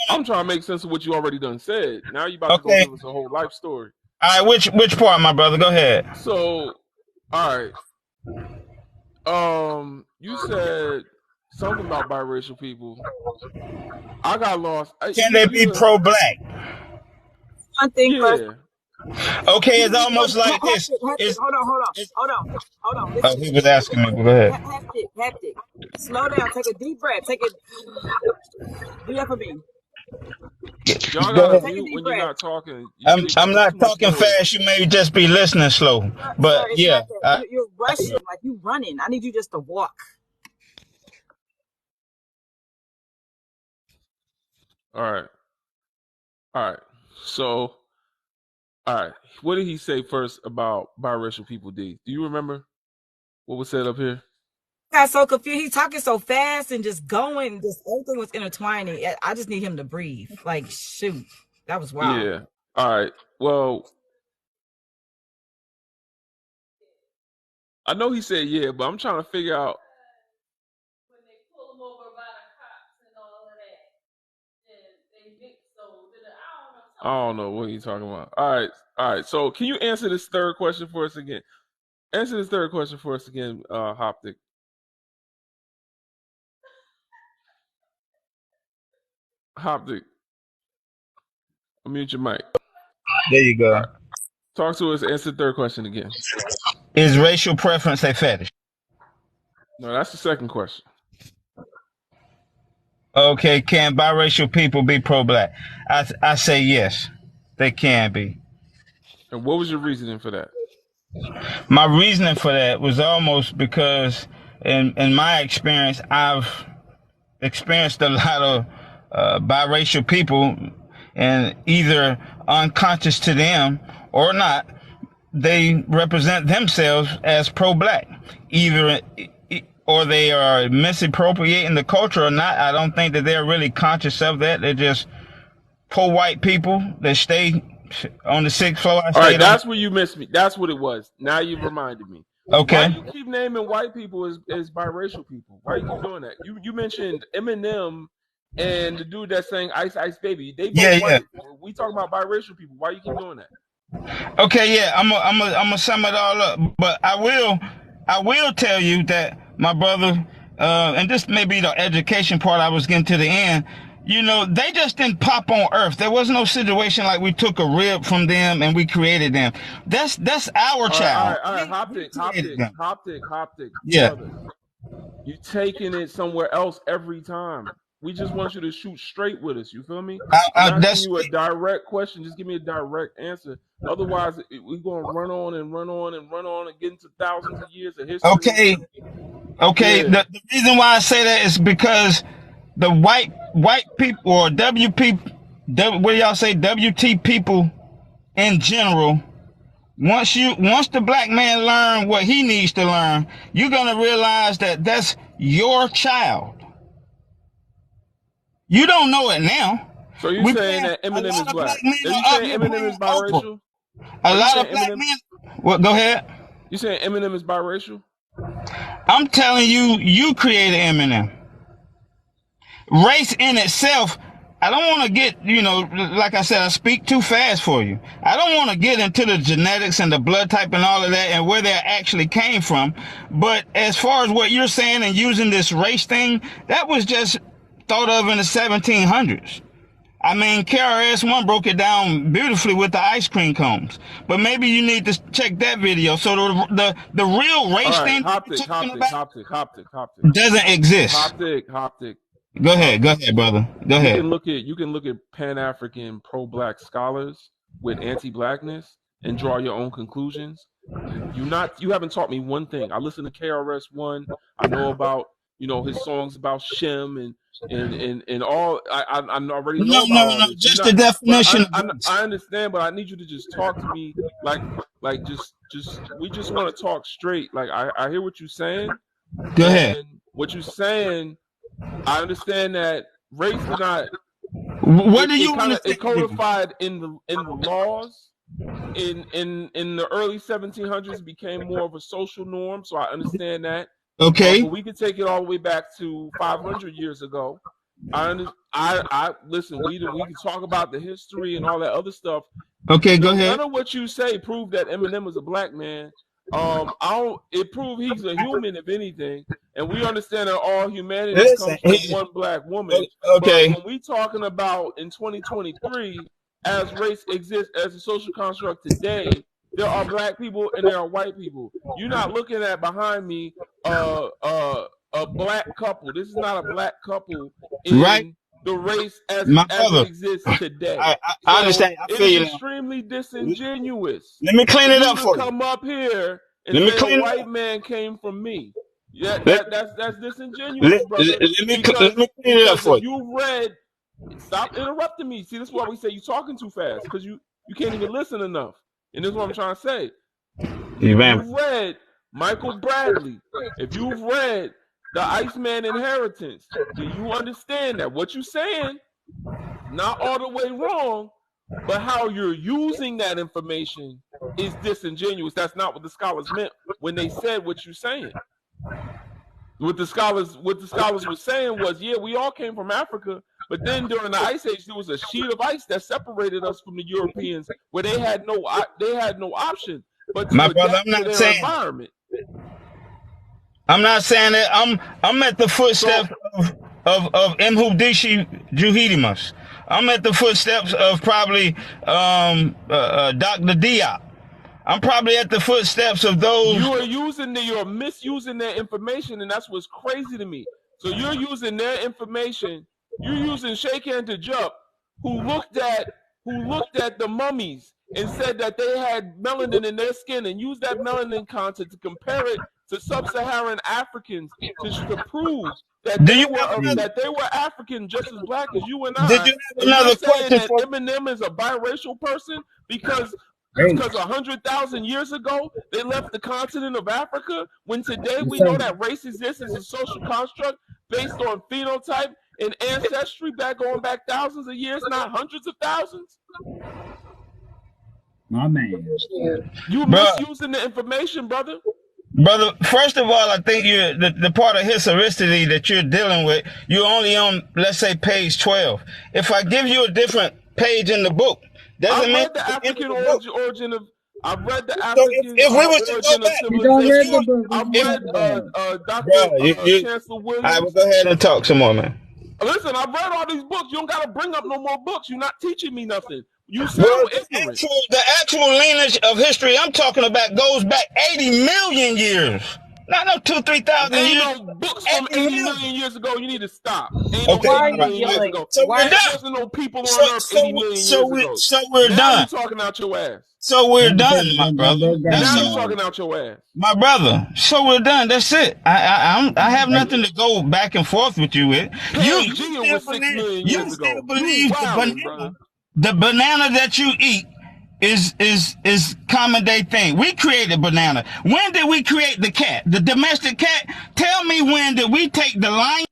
Speaker 1: I'm trying to make sense of what you already done said. Now you about to go give us a whole life story.
Speaker 11: All right, which part, my brother? Go ahead.
Speaker 1: So, all right. You said something about biracial people. I got lost.
Speaker 11: Can they be pro-black?
Speaker 4: One thing first.
Speaker 11: Okay, it's almost like this.
Speaker 4: Hold on.
Speaker 11: Oh, he was asking me. Go ahead.
Speaker 4: Hectic. Slow down. Take a deep breath. Do that for me.
Speaker 1: Y'all gotta mute when you're not talking.
Speaker 11: I'm not talking fast. You may just be listening slow. But yeah.
Speaker 4: You're rushing, like you running. I need you just to walk.
Speaker 1: All right. So, all right. What did he say first about biracial people, D? Do you remember what was said up here?
Speaker 4: I got so confused. He's talking so fast and just going. Just everything was intertwining. I just need him to breathe. Like, shoot. That was wild.
Speaker 1: Yeah. All right. Well, I know he said yeah, but I'm trying to figure out. When they pull him over by the cops and all of that, and they mix those. I don't know what he's talking about. All right. So, can you answer this third question for us again? Hoptic. Hoptic. Unmute your mic.
Speaker 11: There you go.
Speaker 1: Right. Talk to us. Answer the third question again.
Speaker 11: Is racial preference a fetish?
Speaker 1: No, that's the second question.
Speaker 11: Okay, can biracial people be pro-black? I say yes, they can be.
Speaker 1: And what was your reasoning for that?
Speaker 11: My reasoning for that was almost because in my experience, I've experienced a lot of biracial people, and either unconscious to them or not, they represent themselves as pro-black. Either or they are misappropriating the culture or not. I don't think that they're really conscious of that. They're just poor white people that stay on the 6th floor.
Speaker 1: All right, that's where you missed me. That's what it was. Now you've reminded me.
Speaker 11: Okay.
Speaker 1: Why you keep naming white people as biracial people? Why you keep doing that? You mentioned Eminem and the dude that's saying Ice Baby. They both white. We talking about biracial people. Why you keep doing that?
Speaker 11: Okay, yeah, I'm gonna sum it all up, but I will tell you that, my brother, and this may be the education part I was getting to the end. You know, they just didn't pop on Earth. There was no situation like we took a rib from them and we created them. That's our child.
Speaker 1: All right. Hoptic.
Speaker 11: Yeah.
Speaker 1: Brother, you taking it somewhere else every time. We just want you to shoot straight with us. You feel me? I'm asking you a direct question. Just give me a direct answer. Otherwise, we're going to run on and get into thousands of years of history.
Speaker 11: Okay. Yeah. The reason why I say that is because the white people or what do y'all say, WT people in general, once the black man learn what he needs to learn, you're going to realize that that's your child. You don't know it now.
Speaker 1: So you're saying that Eminem is black? Are you saying Eminem is biracial?
Speaker 11: A lot of black men. Well, go ahead.
Speaker 1: You saying Eminem is biracial?
Speaker 11: I'm telling you, you created Eminem. Race in itself, I don't want to get, like I said, I speak too fast for you. I don't want to get into the genetics and the blood type and all of that and where they actually came from. But as far as what you're saying and using this race thing, that was just thought of in the 1700s. I mean, KRS-One broke it down beautifully with the ice cream cones. But maybe you need to check that video. So the real race thing doesn't exist.
Speaker 1: Hoptic.
Speaker 11: Go ahead, brother. Go ahead.
Speaker 1: You can look at Pan-African pro-black scholars with anti-blackness and draw your own conclusions. You haven't taught me one thing. I listen to KRS-One. I know about his songs about Shem and all. I already know about all this.
Speaker 11: Just the definition.
Speaker 1: I understand, but I need you to just talk to me like just we just want to talk straight. Like I hear what you're saying.
Speaker 11: Go ahead.
Speaker 1: What you're saying, I understand that race is not.
Speaker 11: What do you understand?
Speaker 1: It codified in the laws. In the early 1700s, became more of a social norm. So I understand that.
Speaker 11: Okay.
Speaker 1: But we could take it all the way back to 500 years ago. I listen. We can talk about the history and all that other stuff.
Speaker 11: Okay, go ahead.
Speaker 1: None of what you say prove that Eminem is a black man. It proved he's a human, if anything, and we understand that all humanity comes from one black woman.
Speaker 11: Okay.
Speaker 1: But when we talking about in 2023, as race exists as a social construct today, there are black people and there are white people. You're not looking at behind me a black couple. This is not a black couple in the race as it exists today.
Speaker 11: I understand. I feel you.
Speaker 1: It's extremely disingenuous.
Speaker 11: Let me clean it up for you.
Speaker 1: Come up here and say a white man came from me. Yeah, that's disingenuous, brother.
Speaker 11: Let me clean it up for you.
Speaker 1: You read. Stop interrupting me. See, this is why we say you're talking too fast because you can't even listen enough. And this is what I'm trying to say. If you've read Michael Bradley, if you've read The Iceman Inheritance, do you understand that what you're saying, not all the way wrong, but how you're using that information is disingenuous? That's not what the scholars meant when they said what you're saying. What the scholars were saying was, yeah, we all came from Africa, but then during the Ice Age, there was a sheet of ice that separated us from the Europeans, where they had no option but to adapt to their environment.
Speaker 11: I'm not saying that. I'm at the footsteps of Mhudisi Juhidimus. I'm at the footsteps of probably Dr. Diop. I'm probably at the footsteps of those.
Speaker 1: You're misusing their information, and that's what's crazy to me. So you're using their information. You're using Sheikh Anta Diop, who looked at the mummies and said that they had melanin in their skin, and used that melanin content to compare it to sub-Saharan Africans to prove that they were African just as black as you and I.
Speaker 11: Did you have another question?
Speaker 1: That Eminem is a biracial person because 100,000 years ago they left the continent of Africa, when today we know that race exists as a social construct based on phenotype and ancestry going back thousands of years, not hundreds of thousands.
Speaker 12: My man,
Speaker 1: you misusing the information, brother.
Speaker 11: Brother, first of all, I think the part of historicity that you're dealing with, you're only on, let's say, page 12. If I give you a different page in the book, doesn't mean
Speaker 1: the African origin of I've read the
Speaker 11: So
Speaker 1: African
Speaker 11: if we was to go
Speaker 1: origin of
Speaker 11: back,
Speaker 12: You don't read
Speaker 1: civilization.
Speaker 12: the book. What
Speaker 1: I've
Speaker 12: you
Speaker 11: if
Speaker 1: read
Speaker 12: talking about?
Speaker 1: Dr.
Speaker 11: bro,
Speaker 1: Chancellor
Speaker 11: I will
Speaker 1: Williams.
Speaker 11: go ahead and talk some more, man.
Speaker 1: Listen, I've read all these books. You don't got to bring up no more books. You're not teaching me nothing. You
Speaker 11: Well,
Speaker 1: sound ignorant.
Speaker 11: the actual lineage of history I'm talking about goes back 80 million years. Not no 2,000-3,000
Speaker 1: Ain't
Speaker 11: years.
Speaker 1: no books from 80 million years ago. You need to stop. Ain't no
Speaker 11: Okay,
Speaker 1: 80
Speaker 11: all right.
Speaker 1: million years ago.
Speaker 11: So we're done.
Speaker 1: Wasn't no people on Earth 80 million years ago.
Speaker 11: We're
Speaker 1: Now
Speaker 11: done.
Speaker 1: you talking out your ass.
Speaker 11: So we're
Speaker 12: Let me
Speaker 11: done,
Speaker 12: take
Speaker 11: my
Speaker 12: that
Speaker 11: brother.
Speaker 12: book
Speaker 11: That's
Speaker 1: Now
Speaker 12: down,
Speaker 1: you
Speaker 11: all.
Speaker 1: talking out your ass.
Speaker 11: My brother. So we're done. That's it. I have nothing to go back and forth with you with. You
Speaker 1: Pangea was 6 million years
Speaker 11: still
Speaker 1: ago.
Speaker 11: believe
Speaker 1: Wildin', brother.
Speaker 11: the banana that you eat is common day thing. We created banana. When did we create the cat? The domestic cat? Tell me when did we take the lion?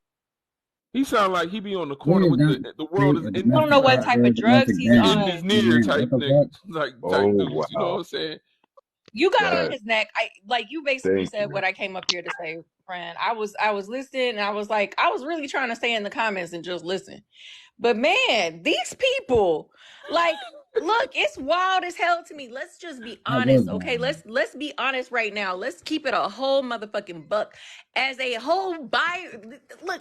Speaker 1: He sound like he be on the corner with the world is
Speaker 12: I
Speaker 1: ending.
Speaker 4: don't know what type of drugs
Speaker 12: domestic
Speaker 4: he's
Speaker 1: The
Speaker 12: dance.
Speaker 1: end is
Speaker 4: on.
Speaker 1: near type
Speaker 12: What the
Speaker 1: nigga,
Speaker 12: fuck?
Speaker 1: type
Speaker 8: Oh
Speaker 1: dudes. You know what
Speaker 8: wow.
Speaker 1: I'm saying?
Speaker 4: You got on
Speaker 8: That
Speaker 4: his neck. You basically
Speaker 8: thank
Speaker 4: said
Speaker 8: you.
Speaker 4: what I came up here to say, friend. I was listening and I was really trying to stay in the comments and just listen. But man, these people, look, it's wild as hell to me. Let's just be honest, okay? Let's be honest right now. Let's keep it a whole motherfucking buck. As a whole look,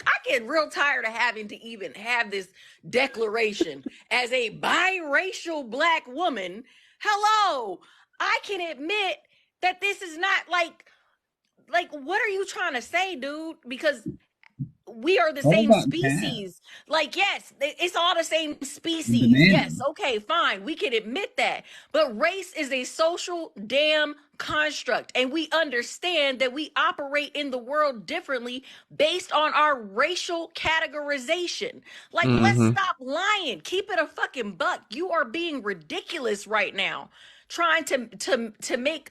Speaker 4: I get real tired of having to even have this declaration. As a biracial black woman, hello, I can admit that this is not like what are you trying to say, dude? Because we are the same species. Yes, it's all the same species. Yes, okay, fine. We can admit that. But race is a social damn construct. And we understand that we operate in the world differently based on our racial categorization. Let's stop lying. Keep it a fucking buck. You are being ridiculous right now. Trying to make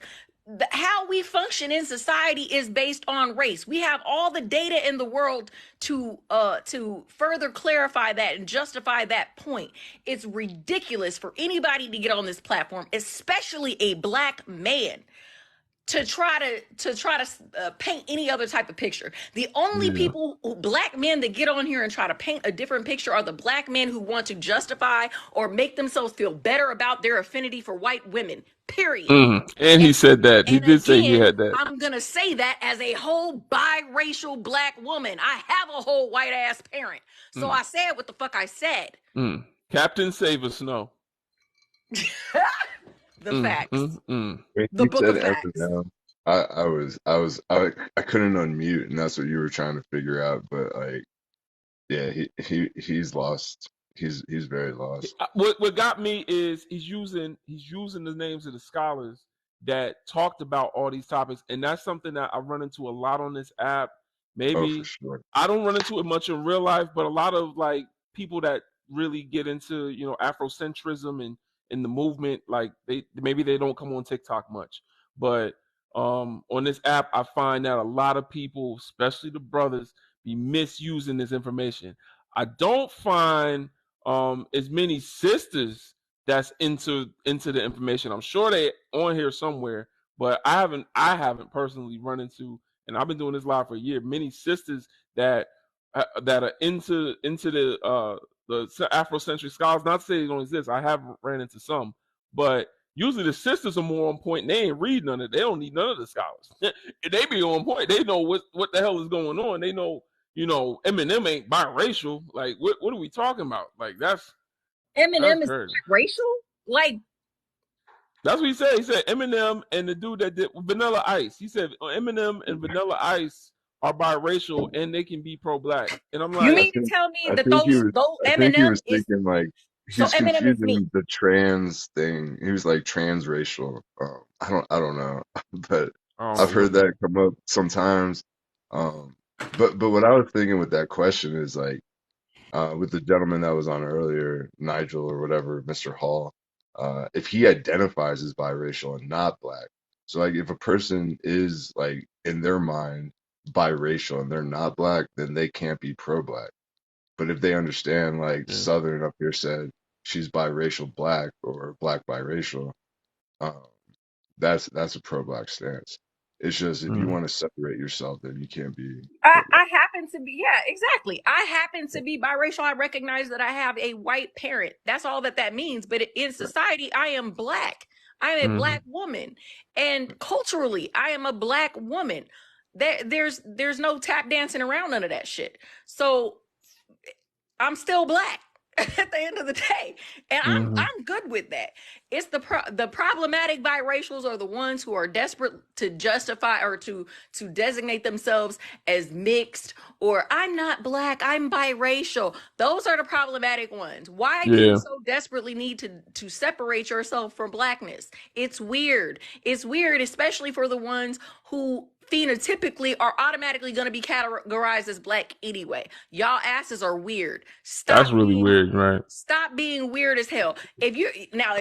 Speaker 4: how we function in society is based on race. We have all the data in the world to further clarify that and justify that point. It's ridiculous for anybody to get on this platform, especially a black man, to try to paint any other type of picture. The only black men that get on here and try to paint a different picture are the black men who want to justify or make themselves feel better about their affinity for white women. Period.
Speaker 1: And he said that. He did say he had that.
Speaker 4: I'm gonna say that as a whole biracial black woman. I have a whole white ass parent. So I said what the fuck I said.
Speaker 1: Captain Save Us Snow.
Speaker 4: The facts.
Speaker 8: When
Speaker 4: the
Speaker 8: you
Speaker 4: book
Speaker 8: said
Speaker 4: of facts.
Speaker 8: Eminem, I couldn't unmute, and that's what you were trying to figure out. But yeah, he's lost. He's very lost.
Speaker 1: What got me is he's using the names of the scholars that talked about all these topics, and that's something that I run into a lot on this app. Maybe
Speaker 8: for sure.
Speaker 1: I don't run into it much in real life, but a lot of people that really get into Afrocentrism and in the movement, they don't come on TikTok much, but on this app I find that a lot of people, especially the brothers, be misusing this information. I don't find as many sisters that's into the information. I'm sure they on here somewhere, but I haven't personally run into, and I've been doing this live for a year, many sisters that are into the Afrocentric scholars. Not to say they don't exist. I have ran into some, but usually the sisters are more on point. They ain't read none of it. They don't need none of the scholars. They be on point. They know what the hell is going on. They know, Eminem ain't biracial. What are we talking about? That's
Speaker 4: Eminem is racial?
Speaker 1: That's what he said. He said Eminem and the dude that did Vanilla Ice. He said Eminem and Vanilla Ice are biracial and they can be pro-black. And I'm like,
Speaker 4: you mean to tell me that
Speaker 8: I think he was thinking he's
Speaker 4: confusing
Speaker 8: the trans thing. He was like transracial. I don't know, but I've heard that come up sometimes. But what I was thinking with that question is with the gentleman that was on earlier, Nigel or whatever, Mr. Hall, if he identifies as biracial and not black. So if a person is in their mind biracial and they're not black, then they can't be pro-black. But if they understand, Southern up here said she's biracial black or black biracial, that's a pro-black stance. It's just if you want to separate yourself, then you can't be.
Speaker 4: I happen to be, yeah, exactly. I happen to be biracial. I recognize that I have a white parent. That's all that means. But in society, I am black. I am a black woman. And culturally, I am a black woman. There's no tap dancing around none of that shit. So I'm still black at the end of the day, and I'm good with that. It's the problematic biracials are the ones who are desperate to justify or to designate themselves as mixed, or I'm not black, I'm biracial. Those are the problematic ones. Why do you so desperately need to separate yourself from blackness? It's weird. It's weird, especially for the ones who phenotypically are automatically going to be categorized as black anyway. Y'all asses are weird.
Speaker 1: That's really weird, right?
Speaker 4: Stop being weird as hell. If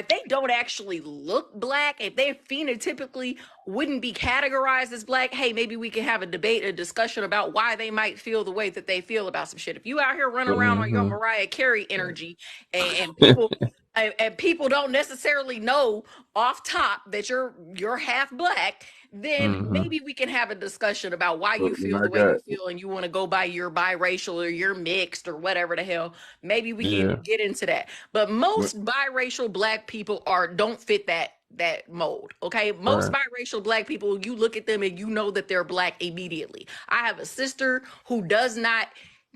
Speaker 4: they don't actually look black, if they phenotypically wouldn't be categorized as black, hey, maybe we can have a debate, a discussion about why they might feel the way that they feel about some shit. If you out here running around on your Mariah Carey energy and people and people don't necessarily know off top that you're half black, then maybe we can have a discussion about why you feel the way you feel and you want to go by your biracial or you're mixed or whatever the hell. Maybe we can get into that. But most biracial black people don't fit that mold. Okay. Most biracial black people, you look at them and you know that they're black immediately. I have a sister who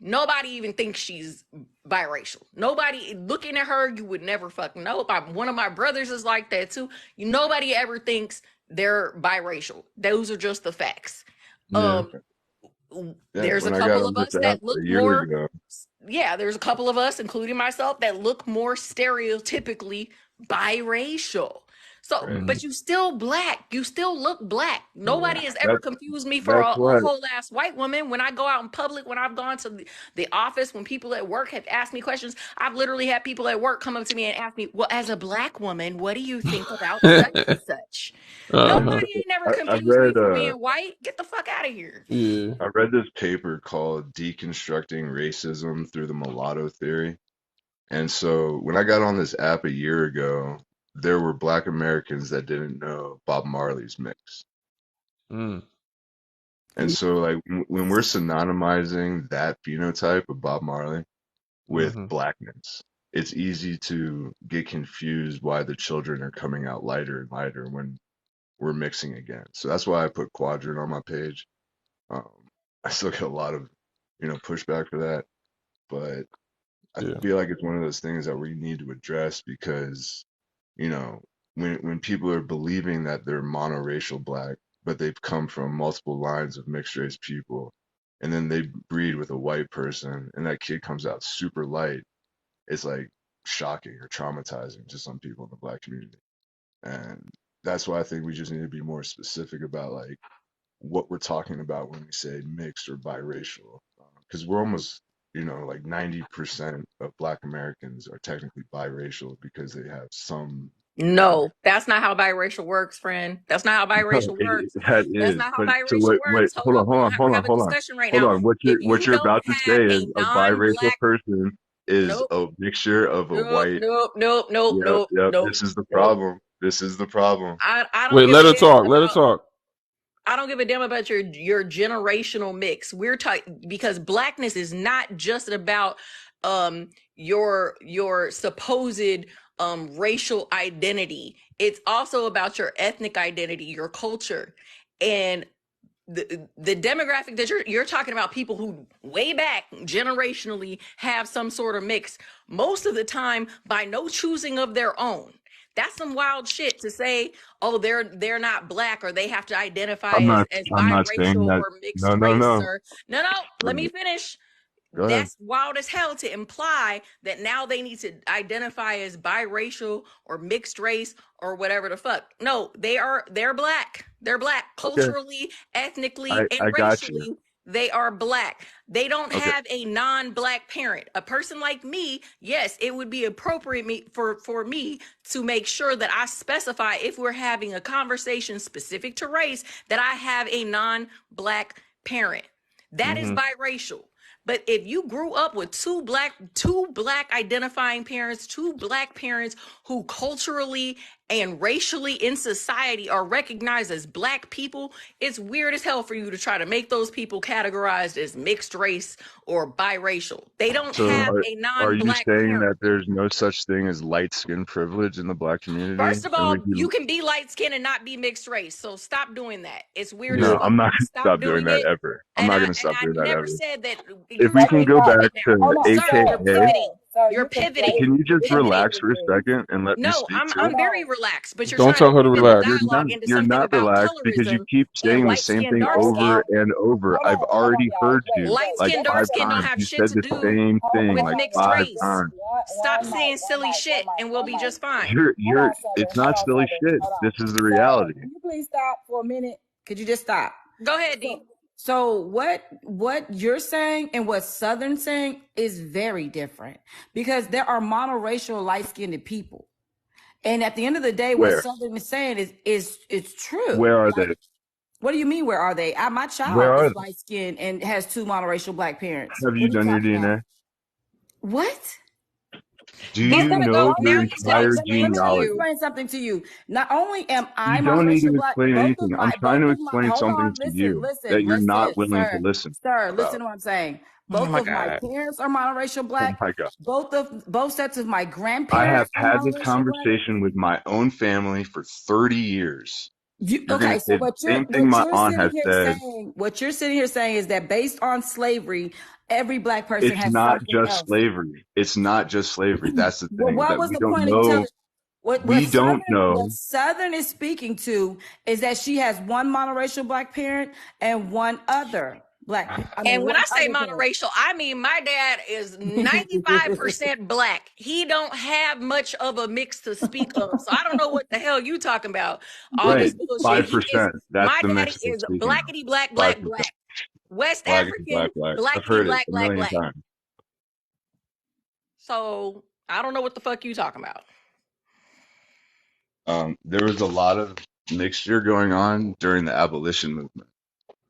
Speaker 4: nobody even thinks she's biracial. Nobody looking at her, you would never fucking know. One of my brothers is like that too. Nobody ever thinks they're biracial. Those are just the facts. There's a couple of us that look more. Yeah, there's a couple of us, including myself, that look more stereotypically biracial. So, but you still black. You still look black. Nobody has ever confused me for a whole ass white woman. When I go out in public, when I've gone to the office, when people at work have asked me questions, I've literally had people at work come up to me and ask me, well, as a black woman, what do you think about such and such? Nobody ain't never confused me for being white. Get the fuck out of here.
Speaker 1: Yeah.
Speaker 8: I read this paper called Deconstructing Racism Through the Mulatto Theory. And so when I got on this app a year ago, there were Black Americans that didn't know Bob Marley's mix. And so, like, when we're synonymizing that phenotype of Bob Marley with blackness, it's easy to get confused why the children are coming out lighter and lighter when we're mixing again. So that's why I put quadrant on my page. I still get a lot of, pushback for that, but I feel like it's one of those things that we need to address because, when people are believing that they're monoracial black, but they've come from multiple lines of mixed race people, and then they breed with a white person, and that kid comes out super light, it's like shocking or traumatizing to some people in the black community. And that's why I think we just need to be more specific about like what we're talking about when we say mixed or biracial, because we're almost like 90% of Black Americans are technically biracial because they have some.
Speaker 4: No, that's not how biracial works, friend. That's not how biracial works. That's not how biracial works.
Speaker 8: Hold on.
Speaker 4: A discussion right
Speaker 8: Hold
Speaker 4: now.
Speaker 8: on. What you're about to say is a biracial person is a mixture of a white.
Speaker 4: Nope.
Speaker 8: This is the problem. This is the problem.
Speaker 4: I don't
Speaker 1: Wait, let her talk. Let her talk.
Speaker 4: I don't give a damn about your generational mix. We're talking because blackness is not just about your supposed racial identity. It's also about your ethnic identity, your culture, and the demographic that you're talking about. People who way back generationally have some sort of mix, most of the time by no choosing of their own. That's some wild shit to say, oh, they're not black or they have to identify as biracial or mixed race. Sir. No, let me finish. That's wild as hell to imply that now they need to identify as biracial or mixed race or whatever the fuck. No, they're black. They're black culturally, ethnically, and racially. They are black. They don't have a non-black parent. A person like me, yes, it would be appropriate for me to make sure that I specify if we're having a conversation specific to race that I have a non-black parent. That is biracial. But if you grew up with two black identifying parents, two black parents who culturally
Speaker 12: and racially in society are recognized as black people, it's weird as hell for you to try to make those people categorized as mixed race or biracial. They don't have a
Speaker 8: are you
Speaker 12: non-black
Speaker 8: saying
Speaker 12: parent.
Speaker 8: that there's no such thing as light skin privilege in the black community?
Speaker 12: First of
Speaker 8: And we
Speaker 12: all,
Speaker 8: can,
Speaker 12: you can be light skinned and not be mixed race. So stop doing that. It's weird as
Speaker 8: no,
Speaker 12: fuck.
Speaker 8: I'm not going to
Speaker 12: Stop
Speaker 8: stop doing
Speaker 12: doing
Speaker 8: that
Speaker 12: it.
Speaker 8: ever. I'm
Speaker 12: And
Speaker 8: not
Speaker 12: I
Speaker 8: going to stop doing that
Speaker 12: never
Speaker 8: ever.
Speaker 12: said that.
Speaker 8: If
Speaker 12: You're
Speaker 8: we
Speaker 12: trying
Speaker 8: can
Speaker 12: to
Speaker 8: go back
Speaker 12: pivot now.
Speaker 8: to
Speaker 12: Sir, you're
Speaker 8: AKA,
Speaker 12: pivoting. You're pivoting.
Speaker 8: can you just
Speaker 12: Pivoting.
Speaker 8: relax for a second and let me
Speaker 12: No,
Speaker 8: speak
Speaker 12: I'm
Speaker 8: too?
Speaker 12: very relaxed, but you're
Speaker 1: Don't
Speaker 12: trying to
Speaker 1: tell her to
Speaker 12: pivot the
Speaker 1: relax.
Speaker 12: dialogue into
Speaker 8: You're
Speaker 12: something
Speaker 8: not
Speaker 12: about
Speaker 8: relaxed because you
Speaker 12: colorism
Speaker 8: keep
Speaker 12: and
Speaker 8: saying the
Speaker 12: white
Speaker 8: same
Speaker 12: skin,
Speaker 8: thing
Speaker 12: dark
Speaker 8: over
Speaker 12: skin.
Speaker 8: and over. I've already heard you
Speaker 12: Light
Speaker 8: like
Speaker 12: skin, dark
Speaker 8: 5
Speaker 12: skin don't
Speaker 8: times.
Speaker 12: have
Speaker 8: You
Speaker 12: shit
Speaker 8: said
Speaker 12: to
Speaker 8: the
Speaker 12: do
Speaker 8: same thing
Speaker 12: with
Speaker 8: like
Speaker 12: mixed
Speaker 8: 5
Speaker 12: race.
Speaker 8: times.
Speaker 12: Stop saying silly shit and we'll be just fine.
Speaker 8: It's not silly shit. This is the reality.
Speaker 4: Can you please stop for a minute? Could you just stop?
Speaker 12: Go ahead, D.
Speaker 4: So what you're saying and what Southern's saying is very different, because there are monoracial light-skinned people. And at the end of the day, what
Speaker 8: Where?
Speaker 4: Southern is saying is true.
Speaker 8: Where are they?
Speaker 4: What do you mean, where are they? My
Speaker 8: Where
Speaker 4: child
Speaker 8: are
Speaker 4: is
Speaker 8: they?
Speaker 4: light-skinned and has 2 monoracial black parents.
Speaker 8: Have
Speaker 4: What
Speaker 8: you
Speaker 4: are you
Speaker 8: done your
Speaker 4: talking about?
Speaker 8: DNA?
Speaker 4: What?
Speaker 8: Do
Speaker 12: He's
Speaker 8: you
Speaker 12: gonna go
Speaker 8: know
Speaker 12: now.
Speaker 8: your
Speaker 12: He's gonna
Speaker 8: entire
Speaker 12: explain to
Speaker 4: Let me
Speaker 8: genealogy?
Speaker 12: you.
Speaker 4: explain something to you. Not only am I
Speaker 8: You don't need
Speaker 4: monoracial
Speaker 8: to
Speaker 4: black,
Speaker 8: explain anything. I'm trying to
Speaker 4: both of my,
Speaker 8: explain
Speaker 4: hold
Speaker 8: something
Speaker 4: on,
Speaker 8: to you that you're
Speaker 4: listen,
Speaker 8: not willing to listen
Speaker 4: sir, listen
Speaker 8: about.
Speaker 4: to what I'm saying.
Speaker 12: Oh
Speaker 4: Both
Speaker 12: my
Speaker 4: of my
Speaker 12: God.
Speaker 4: parents are monoracial
Speaker 8: Oh
Speaker 4: black.
Speaker 8: my God.
Speaker 4: Both sets of my
Speaker 8: I have
Speaker 4: grandparents are
Speaker 8: had this
Speaker 4: monoracial black.
Speaker 8: conversation with my own family for 30 years. You're going
Speaker 4: Okay,
Speaker 8: to
Speaker 4: so
Speaker 8: say the same thing my aunt has said.
Speaker 4: what you're sitting here saying is that based on slavery, every black person
Speaker 8: It's
Speaker 4: has
Speaker 8: not
Speaker 4: something
Speaker 8: just
Speaker 4: else.
Speaker 8: slavery. It's not just slavery. That's the
Speaker 4: Well,
Speaker 8: thing, is
Speaker 4: what
Speaker 8: that
Speaker 4: was
Speaker 8: we
Speaker 4: the
Speaker 8: don't
Speaker 4: point of
Speaker 8: know.
Speaker 4: telling? What
Speaker 8: We don't know.
Speaker 4: Southern is speaking to is that she has one monoracial black parent and one other
Speaker 12: And when
Speaker 4: one
Speaker 12: I say
Speaker 4: other parent.
Speaker 12: monoracial, I mean my dad is 95% black. He don't have much of a mix to speak of. So I don't know what the hell you talking about. All this
Speaker 8: Right.
Speaker 12: bullshit. He is
Speaker 8: 5%. That's
Speaker 12: my
Speaker 8: the
Speaker 12: daddy
Speaker 8: mix we're
Speaker 12: is
Speaker 8: speaking of.
Speaker 12: blackety black,
Speaker 8: 5%.
Speaker 12: black, black. West
Speaker 8: Blackity
Speaker 12: African,
Speaker 8: black, black. I've
Speaker 12: blackety
Speaker 8: heard it
Speaker 12: black,
Speaker 8: a
Speaker 12: black,
Speaker 8: million
Speaker 12: black.
Speaker 8: times.
Speaker 12: So I don't know what the fuck you talking about.
Speaker 8: There was a lot of mixture going on during the abolition movement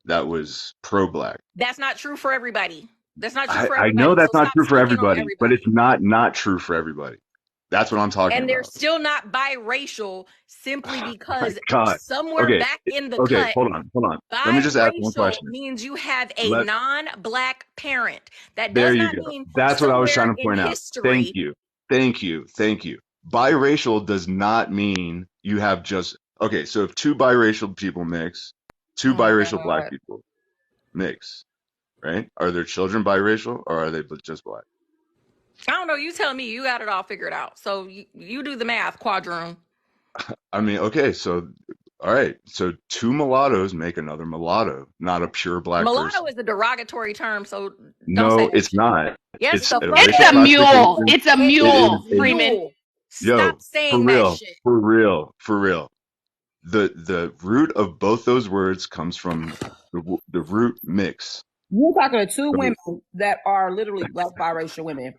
Speaker 8: that was pro-black.
Speaker 12: That's not true for everybody. That's not true for
Speaker 8: I know
Speaker 12: everybody.
Speaker 8: that's
Speaker 12: So
Speaker 8: not
Speaker 12: stop
Speaker 8: true for
Speaker 12: speaking on
Speaker 8: everybody, but it's
Speaker 12: everybody.
Speaker 8: not true for everybody. That's what I'm talking
Speaker 12: And they're
Speaker 8: about.
Speaker 12: still not biracial simply
Speaker 8: My
Speaker 12: because
Speaker 8: God.
Speaker 12: somewhere
Speaker 8: Okay.
Speaker 12: back in the
Speaker 8: Okay.
Speaker 12: cut,
Speaker 8: Hold on. Let me just ask one
Speaker 12: biracial
Speaker 8: question.
Speaker 12: means you have a non-black parent. That
Speaker 8: There
Speaker 12: does
Speaker 8: you
Speaker 12: not
Speaker 8: go.
Speaker 12: mean
Speaker 8: That's what I was trying
Speaker 12: somewhere
Speaker 8: to
Speaker 12: in
Speaker 8: point out. Thank
Speaker 12: history.
Speaker 8: you. Biracial does not mean you have just, okay, so if 2 biracial people mix, 2 biracial black people mix, right? Are their children biracial or are they just black?
Speaker 12: I don't know. You tell me. You got it all figured out. So you do the math, Quadroon.
Speaker 8: I mean, okay, so all right, so 2 mulattoes make another mulatto, not a pure black
Speaker 12: Mulatto
Speaker 8: person.
Speaker 12: is a derogatory term, so don't say
Speaker 8: No,
Speaker 12: that
Speaker 8: it's
Speaker 12: shit.
Speaker 8: not.
Speaker 12: Yes,
Speaker 8: It's
Speaker 12: the
Speaker 8: a
Speaker 12: fuck
Speaker 8: racial
Speaker 12: it is.
Speaker 9: mule.
Speaker 8: classification.
Speaker 9: It's a
Speaker 12: It
Speaker 9: mule,
Speaker 12: is
Speaker 9: Freeman.
Speaker 12: mule.
Speaker 8: Yo,
Speaker 12: Stop saying that shit.
Speaker 8: for real. The root of both those words comes from the root mix.
Speaker 4: You're talking to 2
Speaker 8: So,
Speaker 4: women that are literally black biracial women.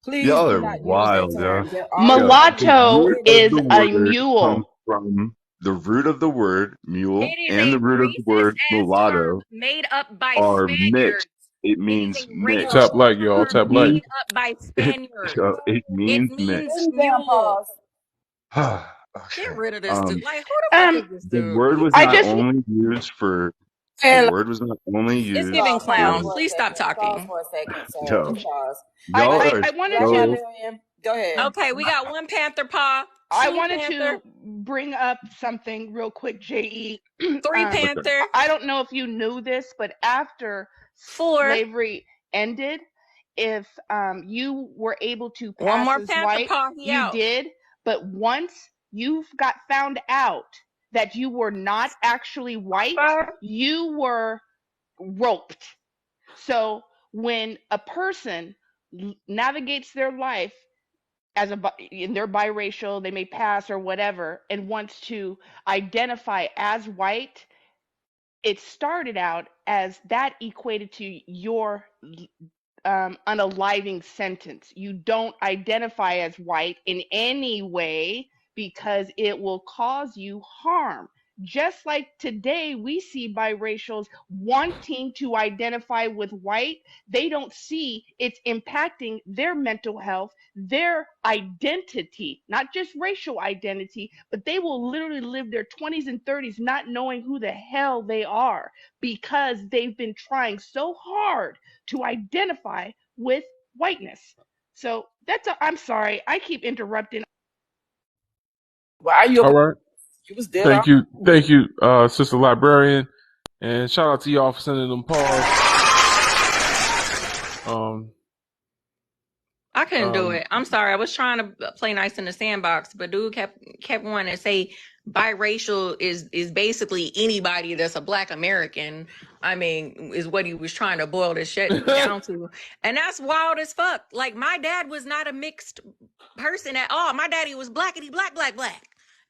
Speaker 4: Please
Speaker 8: y'all
Speaker 4: do
Speaker 8: are
Speaker 4: not use that
Speaker 8: wild, yo.
Speaker 4: term. There are
Speaker 8: Yo,
Speaker 4: women
Speaker 8: the
Speaker 9: Mulatto
Speaker 8: root of
Speaker 9: is
Speaker 8: the
Speaker 9: a
Speaker 8: word comes
Speaker 9: mule.
Speaker 8: from the root of the word mule
Speaker 12: It is
Speaker 8: and
Speaker 12: a
Speaker 8: the root of the
Speaker 12: racist
Speaker 8: word
Speaker 12: ass term
Speaker 8: mulatto
Speaker 12: made up by
Speaker 8: are
Speaker 12: Spaniards.
Speaker 8: mixed. It
Speaker 12: It is a
Speaker 8: means
Speaker 12: racist
Speaker 8: mixed.
Speaker 1: Tap like y'all.
Speaker 12: term
Speaker 1: Tap like.
Speaker 12: made up by Spaniards.
Speaker 8: So it
Speaker 12: It
Speaker 8: means
Speaker 12: means
Speaker 8: mixed.
Speaker 12: mule. Get
Speaker 8: Okay.
Speaker 12: rid of this dude. Like, who the fuck is this
Speaker 8: The
Speaker 12: dude?
Speaker 8: word was
Speaker 9: I
Speaker 8: not
Speaker 9: just
Speaker 8: only used for. The
Speaker 2: And
Speaker 8: word was not only
Speaker 12: It's
Speaker 8: used
Speaker 12: giving
Speaker 8: for.
Speaker 12: clown. Please stop talking.
Speaker 4: for a second, sir.
Speaker 8: Yo,
Speaker 4: Just pause.
Speaker 8: y'all are
Speaker 9: I wanted
Speaker 4: Go ahead,
Speaker 9: to
Speaker 8: so.
Speaker 4: Miriam. Go ahead.
Speaker 12: Okay, we got 1 Panther paw,
Speaker 9: I
Speaker 12: 2
Speaker 9: wanted
Speaker 12: Panther,
Speaker 9: to bring up something real quick, JE.
Speaker 12: 3
Speaker 8: Okay.
Speaker 12: Panther,
Speaker 9: I don't know if you knew this, but after
Speaker 12: 4.
Speaker 9: slavery ended, if you were able to
Speaker 12: 1
Speaker 9: pass
Speaker 12: more
Speaker 9: as
Speaker 12: Panther
Speaker 9: white,
Speaker 12: paw, he
Speaker 9: you
Speaker 12: out.
Speaker 9: did. But once you got found out that you were not actually white, you were roped. So when a person navigates their life as in their biracial, they may pass or whatever, and wants to identify as white, it started out as that equated to your unaliving sentence. You don't identify as white in any way because it will cause you harm. just like today we see biracials wanting to identify with white, they don't see it's impacting their mental health, their identity, not just racial identity, but they will literally live their 20s and 30s not knowing who the hell they are because they've been trying so hard to identify with whiteness. So I'm sorry, I keep interrupting.
Speaker 4: Why are you?
Speaker 1: All right.
Speaker 4: You was dead
Speaker 1: Thank
Speaker 4: on.
Speaker 1: you, Sister Librarian, and shout out to y'all for sending them pause.
Speaker 12: I couldn't do it. I'm sorry. I was trying to play nice in the sandbox, but dude kept wanting to say biracial is basically anybody that's a Black American. I mean, is what he was trying to boil this shit down to, and that's wild as fuck. Like, my dad was not a mixed person at all. My daddy was blackity black.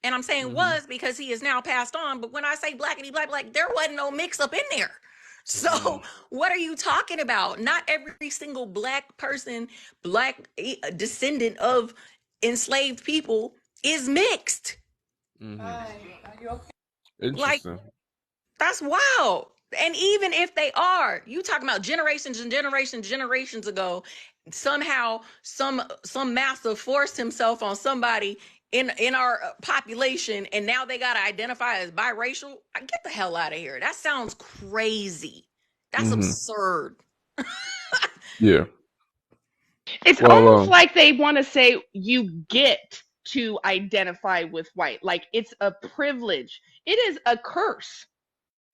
Speaker 12: And I'm saying was because he is now passed on. But when I say blackity black, there wasn't no mix up in there. So what are you talking about? Not every single Black person, Black descendant of enslaved people is mixed.
Speaker 1: Interesting.
Speaker 12: Like, that's wild. And even if they are, you talking about generations and generations ago, somehow some master forced himself on somebody in our population, and now they got to identify as biracial. Get the hell out of here. That sounds crazy. That's absurd.
Speaker 1: Yeah.
Speaker 9: It's almost like they want to say you get to identify with white. Like, it's a privilege. It is a curse.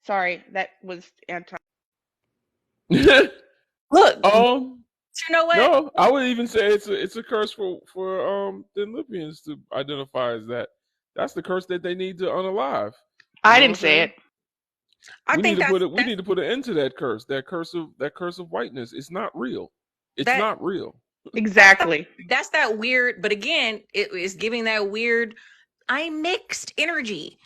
Speaker 9: Sorry, that was anti.
Speaker 12: Look,
Speaker 1: you
Speaker 12: know what?
Speaker 1: No, I would even say it's a curse for the Libyans to identify as that. That's the curse that they need to unalive.
Speaker 9: I didn't say it.
Speaker 1: We need to put an end to that curse. That curse of whiteness. It's not real. It's not real.
Speaker 9: Exactly.
Speaker 12: That's that weird, but again, it is giving that weird I'm mixed energy.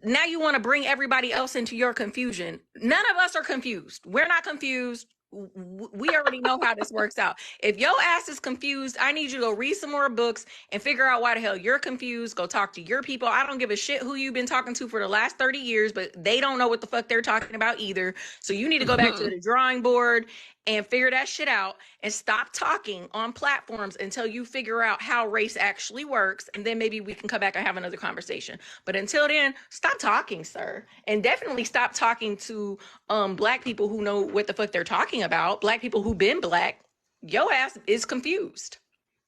Speaker 12: Now you want to bring everybody else into your confusion. None of us are confused. We're not confused. We already know how this works out. If your ass is confused, I need you to go read some more books and figure out why the hell you're confused. Go talk to your people. I don't give a shit who you've been talking to for the last 30 years, but they don't know what the fuck they're talking about either. So you need to go back to the drawing board and figure that shit out and stop talking on platforms until you figure out how race actually works. And then maybe we can come back and have another conversation. But until then, stop talking, sir. And definitely stop talking to Black people who know what the fuck they're talking about. Black people who've been Black. Your ass is confused.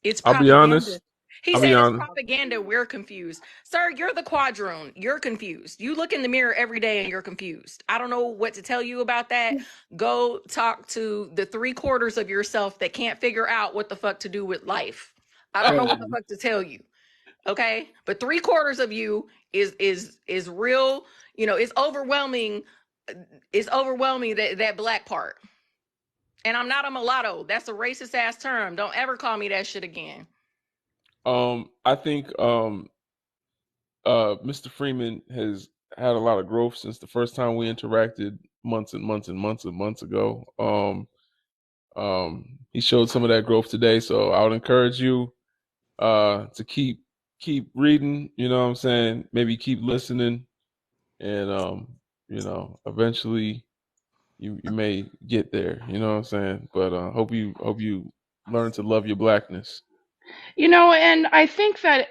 Speaker 12: It's propaganda.
Speaker 1: I'll be honest.
Speaker 12: He said it's propaganda. We're confused. Sir, you're the quadroon. You're confused. You look in the mirror every day and you're confused. I don't know what to tell you about that. Go talk to the 3/4 of yourself that can't figure out what the fuck to do with life. I don't know what the fuck to tell you. Okay? But 3/4 of you is real, it's overwhelming. It's overwhelming that Black part. And I'm not a mulatto. That's a racist ass term. Don't ever call me that shit again.
Speaker 1: I think Mr. Freeman has had a lot of growth since the first time we interacted months ago. He showed some of that growth today, so I would encourage you to keep reading, you know what I'm saying? Maybe keep listening, and eventually you may get there, you know what I'm saying? But hope you learn to love your Blackness.
Speaker 9: And I think that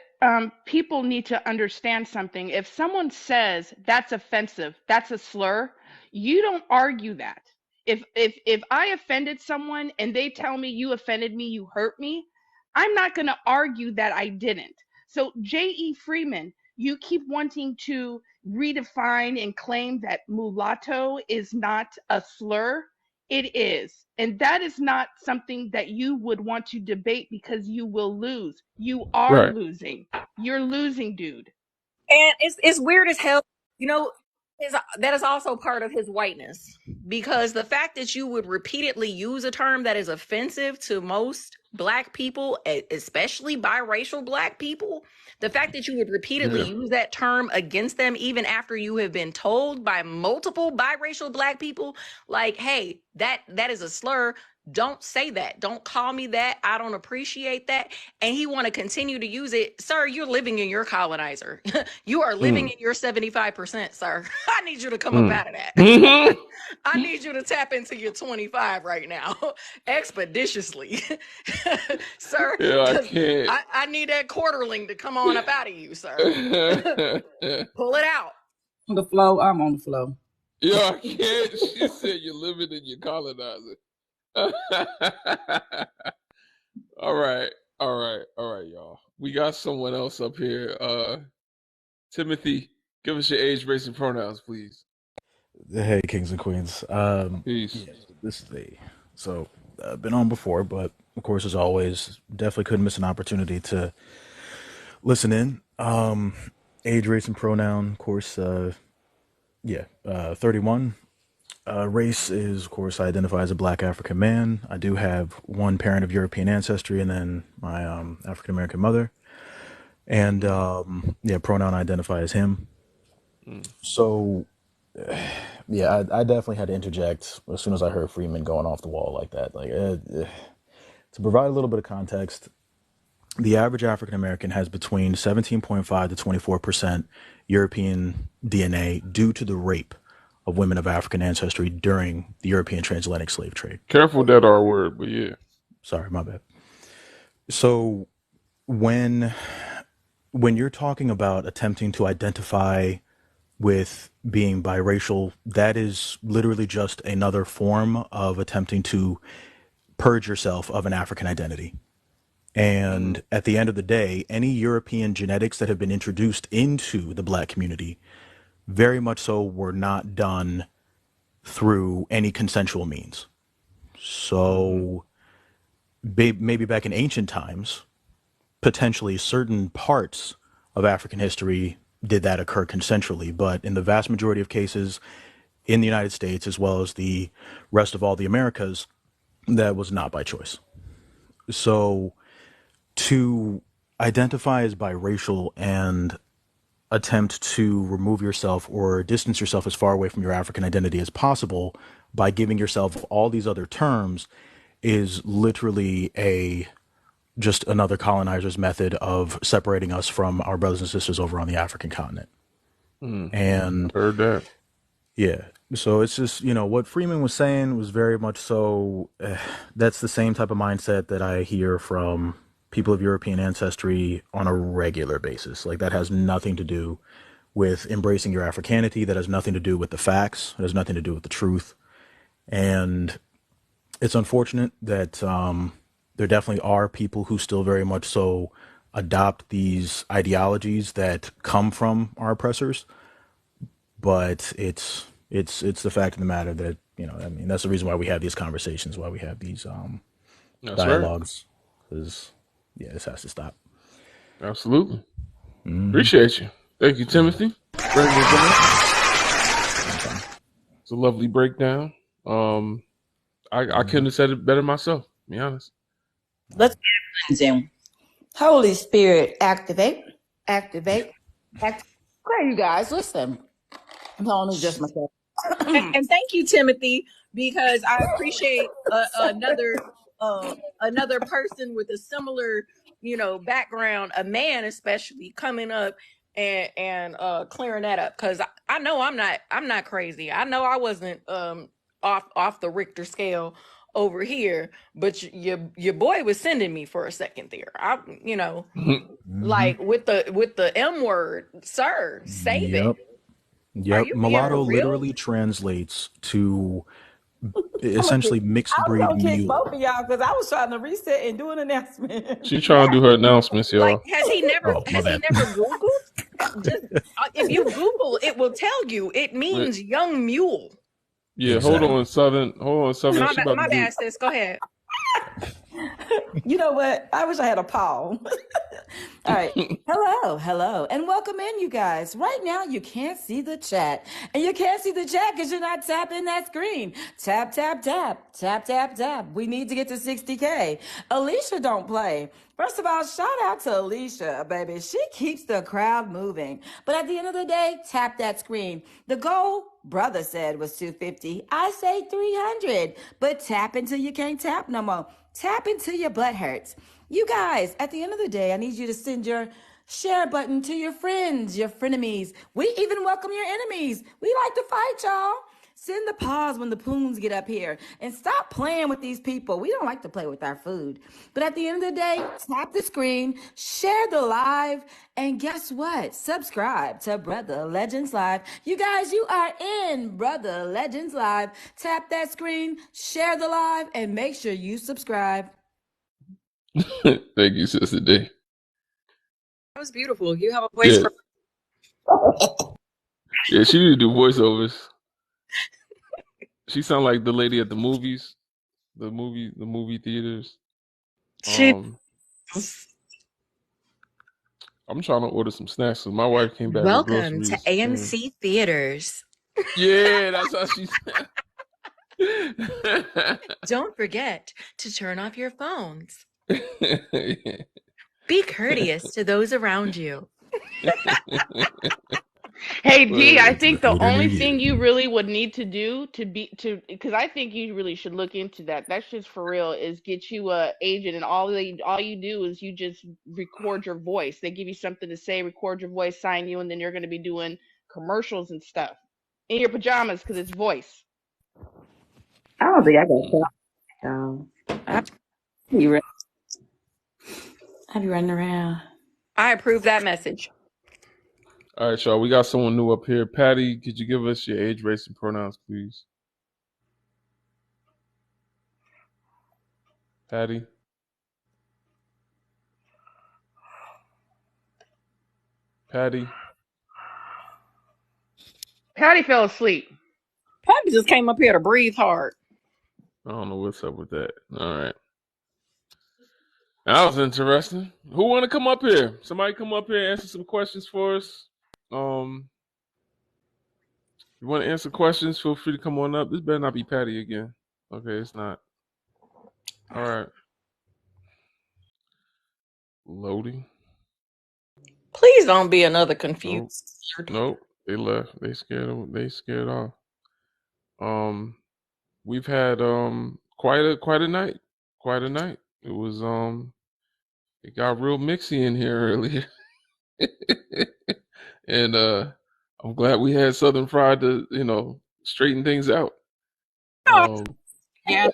Speaker 9: people need to understand something. If someone says that's offensive, that's a slur, you don't argue that. If I offended someone and they tell me you offended me, you hurt me, I'm not going to argue that I didn't. So J.E. Freeman, you keep wanting to redefine and claim that mulatto is not a slur. It is. And that is not something that you would want to debate because you will lose. You are losing. You're losing, dude.
Speaker 12: And it's weird as hell. That is also part of his whiteness, because the fact that you would repeatedly use a term that is offensive to most Black people, especially biracial Black people, the fact that you would repeatedly use that term against them, even after you have been told by multiple biracial Black people, like, hey, that is a slur. Don't say that. Don't call me that. I don't appreciate that. And he want to continue to use it. Sir, you're living in your colonizer. You are living in your 75%, sir. I need you to come up out of that. I need you to tap into your 25 right now, expeditiously, sir.
Speaker 1: Yeah, I can't.
Speaker 12: I need that quarterling to come on up out of you, sir. Pull it out.
Speaker 13: On the flow, I'm on the flow.
Speaker 1: Yeah, I can't. She said you're living in your colonizer. All right, y'all. We got someone else up here. Timothy, give us your age, race, and pronouns, please.
Speaker 14: Hey, kings and queens.
Speaker 1: Peace.
Speaker 14: Yeah, this is so been on before, but of course, as always, definitely couldn't miss an opportunity to listen in. Age, race, and pronoun, of course. 31. Race is, of course, I identify as a Black African man. I do have one parent of European ancestry, and then my African American mother. And pronoun I identify as him. So, I definitely had to interject as soon as I heard Freeman going off the wall like that. Like, to provide a little bit of context, the average African American has between 17.5 to 24% European DNA due to the rape of women of African ancestry during the European transatlantic slave trade.
Speaker 1: Careful that R word, but yeah.
Speaker 14: Sorry, my bad. So when you're talking about attempting to identify with being biracial, that is literally just another form of attempting to purge yourself of an African identity. And at the end of the day, any European genetics that have been introduced into the Black community very much so were not done through any consensual means. So maybe back in ancient times, potentially certain parts of African history did that occur consensually, but in the vast majority of cases in the United States, as well as the rest of all the Americas, that was not by choice. So to identify as biracial and attempt to remove yourself or distance yourself as far away from your African identity as possible by giving yourself all these other terms is literally just another colonizer's method of separating us from our brothers and sisters over on the African continent. And
Speaker 1: heard that.
Speaker 14: Yeah. So it's just, what Freeman was saying was very much so, that's the same type of mindset that I hear from people of European ancestry on a regular basis. Like, that has nothing to do with embracing your Africanity. That has nothing to do with the facts. It has nothing to do with the truth. And it's unfortunate that there definitely are people who still very much so adopt these ideologies that come from our oppressors. But it's the fact of the matter that, that's the reason why we have these conversations, why we have these dialogues. Because this has to stop.
Speaker 1: Absolutely. Appreciate you. Thank you, Timothy. It's a lovely breakdown. I couldn't have said it better myself, to be honest.
Speaker 13: Let's get in. Holy Spirit, activate. Okay, you guys, listen. I'm telling you just myself.
Speaker 12: And thank you, Timothy, because I appreciate another person with a similar, background, a man especially, coming up and clearing that up, because I know I'm not crazy. I know I wasn't off the Richter scale over here, but your boy was sending me for a second there. Like with the M word, sir, save it.
Speaker 14: Yep, mulatto literally translates to essentially mixed breed mule.
Speaker 13: I was gonna kick both of y'all because I was trying to reset and do an announcement.
Speaker 1: She's trying to do her announcements, y'all.
Speaker 12: Like, has he never Googled? If you Google, it will tell you. It means young mule.
Speaker 1: Yeah, exactly. Hold on, Southern.
Speaker 12: My bad, sis. Go ahead.
Speaker 13: You know what? I wish I had a palm. All right. Hello, and welcome in, you guys. Right now, you can't see the chat. And you can't see the chat because you're not tapping that screen. Tap, tap, tap. Tap, tap, tap. We need to get to 60K. Alicia don't play. First of all, shout out to Alicia, baby. She keeps the crowd moving. But at the end of the day, tap that screen. The goal, brother said, was 250. I say 300. But tap until you can't tap no more. Tap until your butt hurts. You guys, at the end of the day, I need you to send your share button to your friends, your frenemies. We even welcome your enemies. We like to fight, y'all. Send the pause when the poons get up here and stop playing with these people. We don't like to play with our food. But at the end of the day, tap the screen, share the live, and guess what? Subscribe to Brother Legends Live. You guys, you are in Brother Legends Live. Tap that screen, share the live, and make sure you subscribe.
Speaker 1: Thank you, Sister D.
Speaker 12: That was beautiful. You have a voice for.
Speaker 1: Yeah, she need to do voiceovers. She sound like the lady at the movies, the movie theaters. I'm trying to order some snacks because my wife came back with groceries.
Speaker 12: Welcome to AMC Theaters.
Speaker 1: Yeah, that's how she said.
Speaker 12: Don't forget to turn off your phones. Be courteous to those around you.
Speaker 9: Hey D, I think the only thing you really would need to do because I think you really should look into that. That shit's for real. Is get you a agent, and all you do is you just record your voice. They give you something to say, record your voice, sign you, and then you're going to be doing commercials and stuff in your pajamas because it's voice.
Speaker 13: I don't think I got that. I'll be running around.
Speaker 12: I approve that message.
Speaker 1: All right, y'all. We got someone new up here. Patty, could you give us your age, race, and pronouns, please? Patty? Patty?
Speaker 9: Patty fell asleep.
Speaker 12: Patty just came up here to breathe hard.
Speaker 1: I don't know what's up with that. All right. That was interesting. Who want to come up here? Somebody come up here and answer some questions for us. You want to answer questions, feel free to come on up. This better not be Patty again. Okay, it's not. All right. Loading.
Speaker 12: Please don't be another confused.
Speaker 1: Nope. They left. They scared off. We've had quite a night. Quite a night. It was it got real mixy in here earlier. And I'm glad we had Southern Fried to, straighten things out.
Speaker 12: Yeah.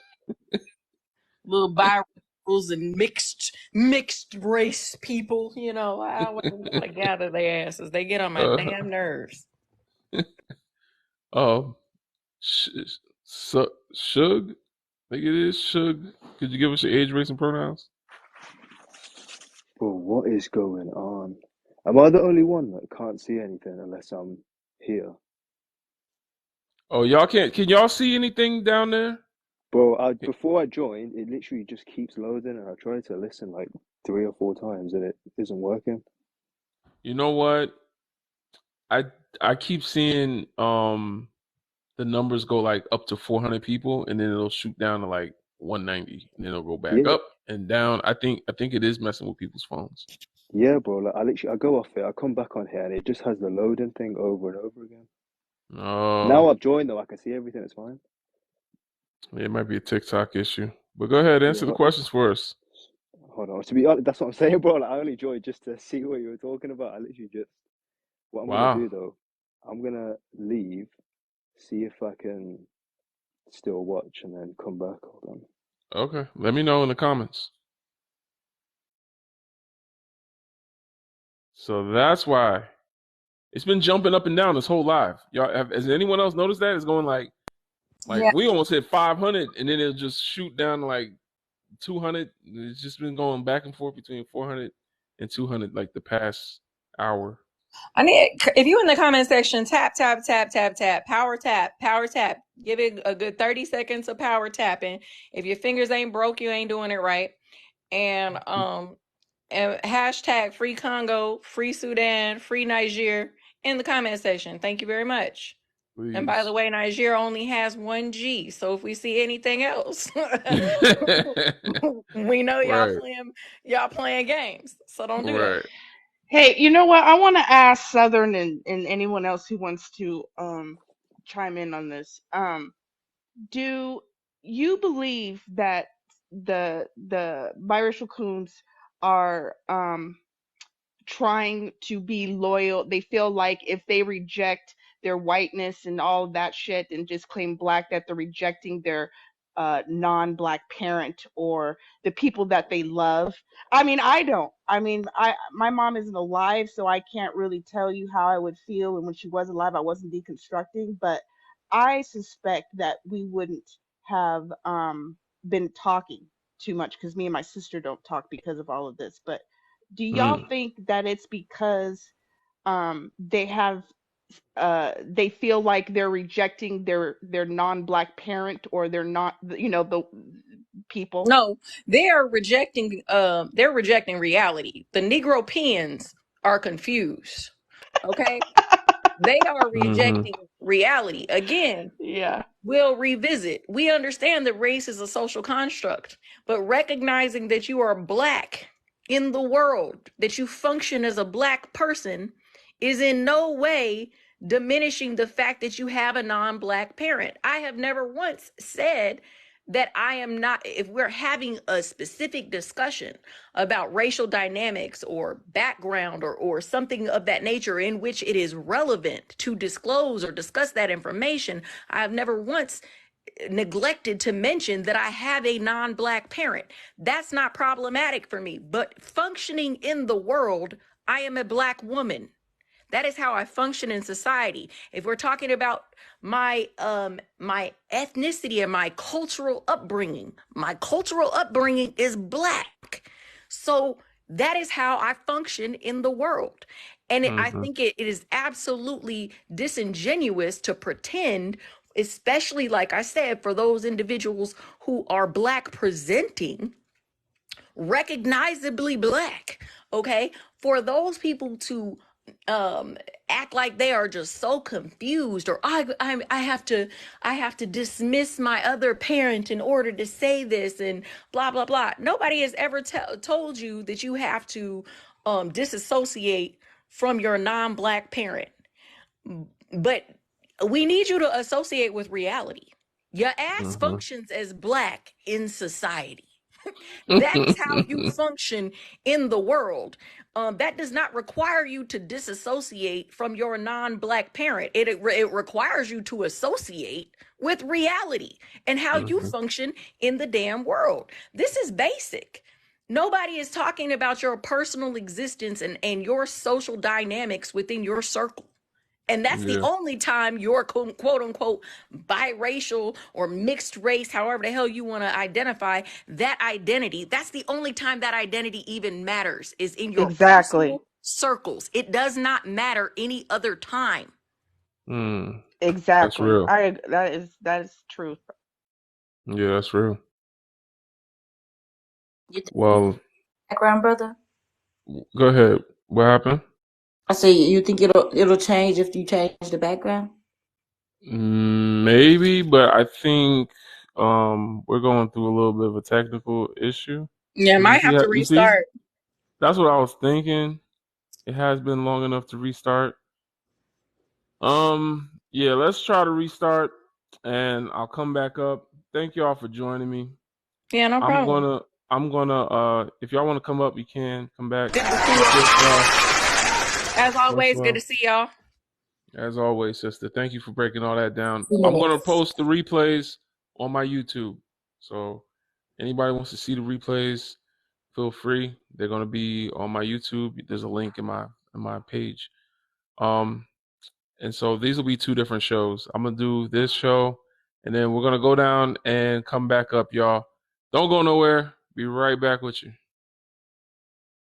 Speaker 12: Little virals and mixed race people, I want to gather their asses. They get on my damn nerves.
Speaker 1: Shug? I think it is Shug. Could you give us your age, race, and pronouns?
Speaker 15: Bro, what is going on? Am I the only one that can't see anything unless I'm here?
Speaker 1: Oh, y'all can't. Can y'all see anything down there?
Speaker 15: Bro, before I joined, it literally just keeps loading, and I tried to listen like 3 or 4 times, and it isn't working.
Speaker 1: You know what? I keep seeing the numbers go like up to 400 people, and then it'll shoot down to like 190, and then it'll go back up and down. I think it is messing with people's phones.
Speaker 15: Yeah, bro. Like I go off it, I come back on here, and it just has the loading thing over and over again.
Speaker 1: Oh.
Speaker 15: Now I've joined though, I can see everything. It's fine.
Speaker 1: It might be a TikTok issue, but go ahead, answer the questions for us.
Speaker 15: Hold on. To be honest, that's what I'm saying, bro. Like, I only joined just to see what you were talking about. I literally just. What I'm gonna do though, I'm gonna leave, see if I can still watch, and then come back. Hold on.
Speaker 1: Okay, let me know in the comments. So that's why it's been jumping up and down this whole live. Y'all, has anyone else noticed that? It's going like we almost hit 500, and then it'll just shoot down to like 200. It's just been going back and forth between 400 and 200 like the past hour.
Speaker 12: I need, if you in the comment section, tap, tap, tap, tap, tap, power tap, power tap. Give it a good 30 seconds of power tapping. If your fingers ain't broke, you ain't doing it right. And hashtag free Congo, free Sudan, free Niger in the comment section. Thank you very much. Please. And by the way, Niger only has 1 G. So if we see anything else, we know y'all playing games. So don't do that.
Speaker 9: Hey, you know what? I want to ask Southern and anyone else who wants to chime in on this. Do you believe that the biracial coons are trying to be loyal? They feel like if they reject their whiteness and all of that shit and just claim black, that they're rejecting their non-black parent or the people that they love. I mean, I don't. I mean, my mom isn't alive, so I can't really tell you how I would feel. And when she was alive, I wasn't deconstructing, but I suspect that we wouldn't have been talking too much because me and my sister don't talk because of all of this. But do y'all think that it's because they have they feel like they're rejecting their non-black parent, or they're not, you know, the people?
Speaker 12: No, they're rejecting reality. The Negro Peons are confused. Okay? They are rejecting reality. Again,
Speaker 9: yeah.
Speaker 12: We'll revisit. We understand that race is a social construct, but recognizing that you are black in the world, that you function as a black person, is in no way diminishing the fact that you have a non-black parent. I have never once said that I am not, if we're having a specific discussion about racial dynamics or background or something of that nature in which it is relevant to disclose or discuss that information, I've never once neglected to mention that I have a non-black parent. That's not problematic for me, but functioning in the world, I am a black woman. That is how I function in society. If we're talking about my my ethnicity and my cultural upbringing is black. So that is how I function in the world. And I think it is absolutely disingenuous to pretend, especially like I said, for those individuals who are black presenting, recognizably black, okay, for those people to act like they are just so confused, or I have to dismiss my other parent in order to say this, and blah blah blah. Nobody has ever told you that you have to disassociate from your non-black parent, but we need you to associate with reality. Your ass functions as black in society. That is how you function in the world. That does not require you to disassociate from your non-black parent. It requires you to associate with reality and how you function in the damn world. This is basic. Nobody is talking about your personal existence and your social dynamics within your circle. And that's the only time your quote unquote biracial or mixed race, however the hell you want to identify that identity, that's the only time that identity even matters, is in your personal circles. It does not matter any other time.
Speaker 9: Exactly.
Speaker 1: That's real.
Speaker 9: That is true.
Speaker 1: Yeah, that's real. Well,
Speaker 13: background, brother.
Speaker 1: Go ahead. What happened?
Speaker 13: I say, you think it'll change if you change the background?
Speaker 1: Maybe, but I think we're going through a little bit of a technical issue.
Speaker 12: Yeah, might have to restart.
Speaker 1: That's what I was thinking. It has been long enough to restart. Yeah, let's try to restart, and I'll come back up. Thank y'all for joining me.
Speaker 12: Yeah, no problem.
Speaker 1: I'm gonna if y'all want to come up, you can come back.
Speaker 12: As always, good to see y'all.
Speaker 1: As always, sister. Thank you for breaking all that down. Yes. I'm gonna post the replays on my YouTube. So anybody wants to see the replays, feel free. They're gonna be on my YouTube. There's a link in my page. And so these will be 2 different shows. I'm gonna do this show, and then we're gonna go down and come back up, y'all. Don't go nowhere. Be right back with you.